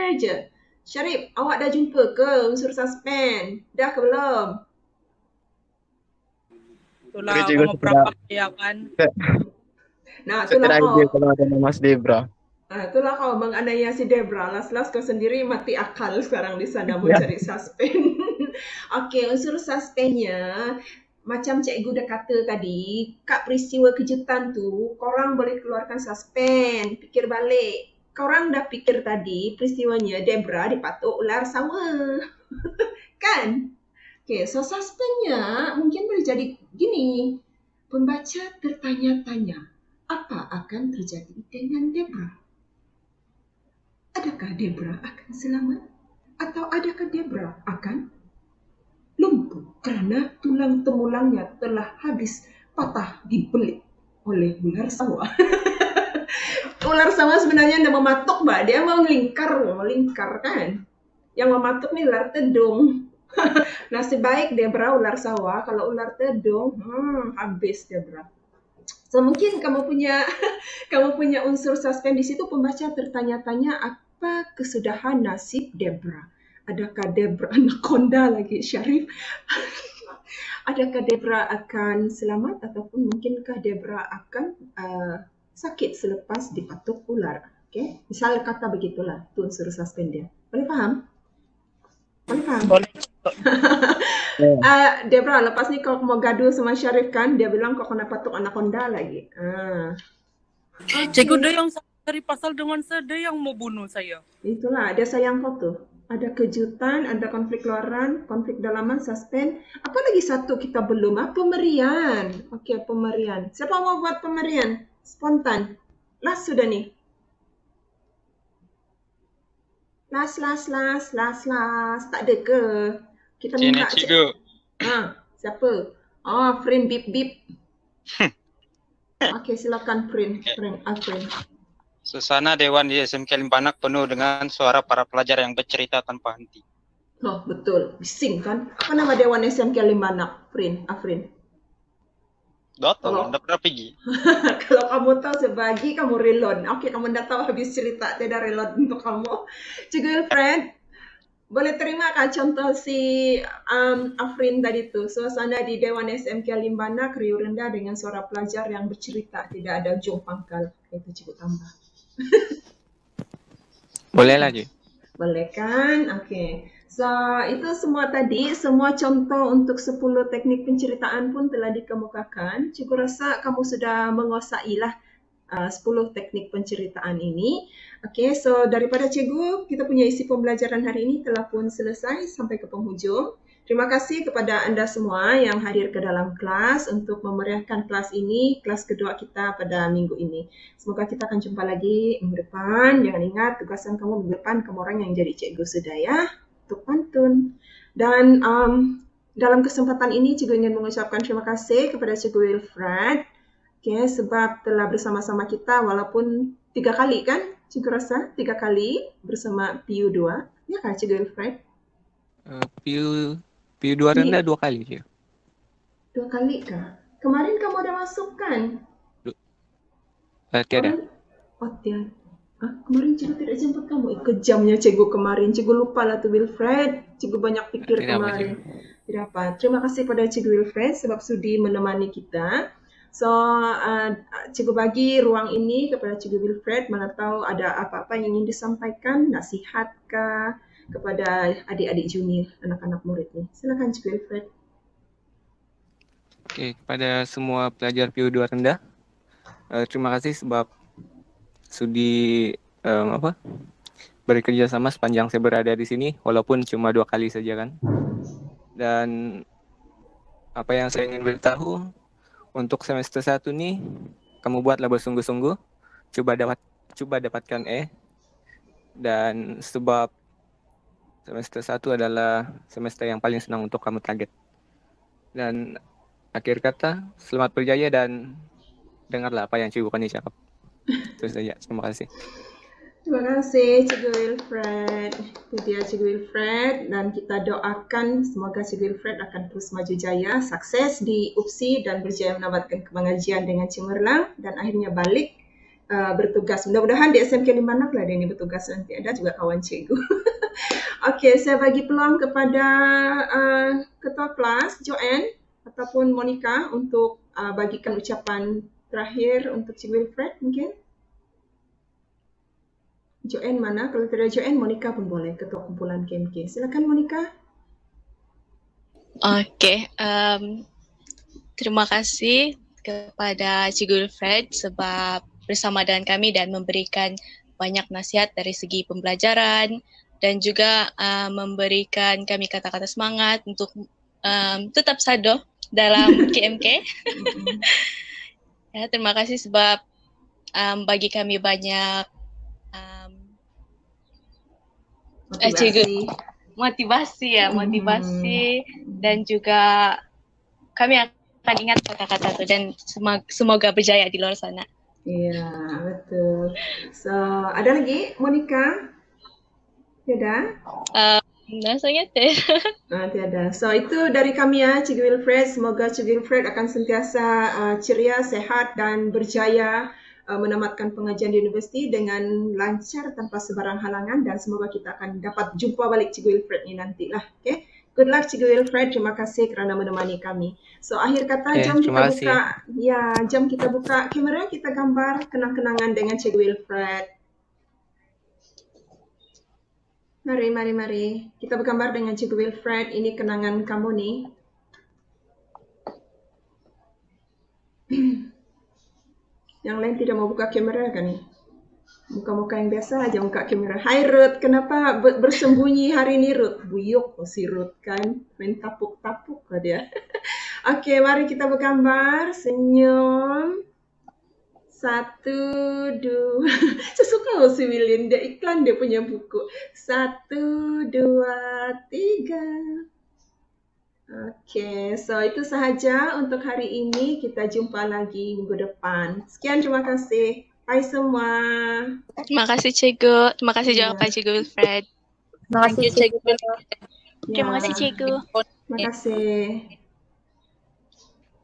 aja. Syarif, awak dah jumpa ke unsur suspend? Dah ke belum? Itulah Okey, Cikgu, kamu berapa ya kan? Nah, saya itulah ada kau. idea kalau ada Mas Debra. Itulah kau menganiaya si Debra. Las-las kau sendiri mati akal sekarang di sana mau Ya. cari suspend. Okey, unsur suspendnya macam cikgu dah kata tadi, kat peristiwa kejutan tu, korang boleh keluarkan suspend. Fikir balik. Korang dah fikir tadi peristiwanya Debra dipatuk ular sawah. Kan? Okey, so suspendnya mungkin boleh jadi gini. Pembaca tertanya-tanya, apa akan terjadi dengan Debra? Adakah Debra akan selamat? Atau adakah Debra akan lumpuh kerana tulang temulangnya telah habis patah dibelit oleh ular sawah? Ular sawah sebenarnya dah mematuk, Mbak. Dia mau melingkar kan? Yang mematuk ni ular tedung. Nasib baik Debra ular sawah. Kalau ular tedung, habis Debra. So mungkin kamu punya unsur suspend di situ. Pembaca tertanya-tanya apa kesudahan nasib Debra. Adakah Debra anaconda lagi, Syarif? Adakah Debra akan selamat ataupun mungkinkah Debra akan sakit selepas dipatuk ular? Okay? Misal kata begitulah, tu unsur suspend dia. Boleh faham? Boleh. Debra, lepas ni kau mau gaduh sama Syarif kan? Dia bilang kau kena patuk anaconda lagi. Cikgu, dia yang cari pasal dengan saya, dia yang mau bunuh saya. Itulah, dia sayang kau tu. Ada kejutan, ada konflik luaran, konflik dalaman, suspend. Apa lagi satu kita belum? Pemerian. Okey, pemerian. Siapa mau buat pemerian? Spontan. Last sudah ni. Last. Tak ada ke? Kita minta Cikgu. Siapa? Friend bip. Okey, silakan friend. Suasana Dewan di SMK Limpanak penuh dengan suara para pelajar yang bercerita tanpa henti. Oh, betul. Bising kan? Apa nama Dewan SMK Limpanak? Afrin. Datang, anda pernah pergi? Kalau kamu tahu sebagi, kamu reload. Okey, kamu dah tahu habis cerita. Tidak reload untuk kamu. Cikgu Wilfred, boleh terima kan contoh si Afrin tadi tu? Suasana di Dewan SMK Limpanak riuh rendah dengan suara pelajar yang bercerita. Tidak ada ujung pangkal. Itu cikgu tambah. Boleh lagi. Boleh kan? Okey. So, itu semua tadi, semua contoh untuk 10 teknik penceritaan pun telah dikemukakan. Cikgu rasa kamu sudah menguasailah 10 teknik penceritaan ini. Okey, so daripada cikgu, kita punya isi pembelajaran hari ini telah pun selesai sampai ke penghujung. Terima kasih kepada anda semua yang hadir ke dalam kelas untuk memeriahkan kelas ini, kelas kedua kita pada minggu ini. Semoga kita akan jumpa lagi minggu depan. Jangan ingat tugasan kamu minggu depan, kamu orang yang jadi cikgu sudah ya, untuk pantun. Dan dalam kesempatan ini cikgu ingin mengucapkan terima kasih kepada cikgu Wilfred. Okay, sebab telah bersama-sama kita walaupun 3 kali kan? Cikgu rasa 3 kali bersama PU2. Ya kan cikgu Wilfred? PU2 rendah 2 kali je. 2 kali kah? Kemarin kamu ada masuk kan? Tiada. Tiada. Kemarin cikgu tidak jemput kamu. Kejamnya cikgu kemarin. Cikgu lupa lah tu Wilfred. Cikgu banyak fikir kemarin. Tidak apa. Terima kasih pada cikgu Wilfred sebab sudi menemani kita. So, cikgu bagi ruang ini kepada cikgu Wilfred. Mana tahu ada apa-apa yang ingin disampaikan, nasihat kah kepada adik-adik junior, anak-anak murid ni. Silakan cikgu Wilfred. Okey, kepada semua pelajar PU2 rendah, terima kasih sebab sudi bekerja sama sepanjang saya berada di sini, walaupun cuma 2 kali saja kan. Dan apa yang saya ingin beritahu untuk semester 1 ni, kamu buatlah bersungguh-sungguh, cuba dapatkan E. Dan sebab semester 1 adalah semester yang paling senang untuk kamu target. Dan akhir kata, selamat berjaya dan dengarlah apa yang cikgu Koni cakap. Itu saja. Terima kasih. Terima kasih Cikgu Wilfred. Itu dia Cikgu Wilfred dan kita doakan semoga Cikgu Wilfred akan terus maju jaya, sukses di UPSI dan berjaya mendapatkan pengajian dengan cemerlang dan akhirnya balik bertugas. Mudah-mudahan di SMK 56 lah dia ini bertugas nanti ada juga kawan cikgu. Okey, saya bagi peluang kepada ketua kelas Joanne ataupun Monica untuk bagikan ucapan terakhir untuk Cikgu Wilfred mungkin. Joanne mana? Kalau tidak Joanne, Monica pun boleh, ketua kumpulan KMK. Silakan Monica. Okey, terima kasih kepada Cikgu Wilfred sebab bersama dengan kami dan memberikan banyak nasihat dari segi pembelajaran dan juga memberikan kami kata-kata semangat untuk tetap sadoh dalam KMK. Ya, terima kasih sebab bagi kami banyak motivasi dan juga kami akan ingat kata-kata itu dan semoga berjaya di luar sana. Iya, betul. So, ada lagi Monica? Tiada? Rasanya tiada. So, itu dari kami ya, Cikgu Wilfred. Semoga Cikgu Wilfred akan sentiasa ceria, sehat dan berjaya menamatkan pengajian di universiti dengan lancar tanpa sebarang halangan dan semoga kita akan dapat jumpa balik Cikgu Wilfred ni nantilah. Okay? Good luck Cikgu Wilfred. Terima kasih kerana menemani kami. So akhir kata jom kita buka. Ya, jom kita buka kamera, kita gambar kenang-kenangan dengan Cikgu Wilfred. Mari. Kita bergambar dengan Cikgu Wilfred. Ini kenangan kamu nih. Yang lain tidak mau buka kamera kan ni? Muka-muka yang biasa aja buka kamera. Hai Ruth, kenapa bersembunyi hari ini Ruth? Buyuk si Ruth kan, main tapuk-tapuk lah dia. Okey, mari kita bergambar. Senyum. 1, 2. Saya suka si William, dia iklan dia punya buku. 1, 2, 3. Okey, so itu sahaja untuk hari ini. Kita jumpa lagi minggu depan. Sekian, terima kasih. Bye semua. Terima kasih Cikgu. Terima kasih jawapan Cikgu Wilfred. Terima kasih Cikgu. Terima kasih Cikgu. Terima kasih.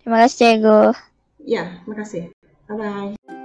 Terima kasih Cikgu. Ya, terima kasih. Bye-bye.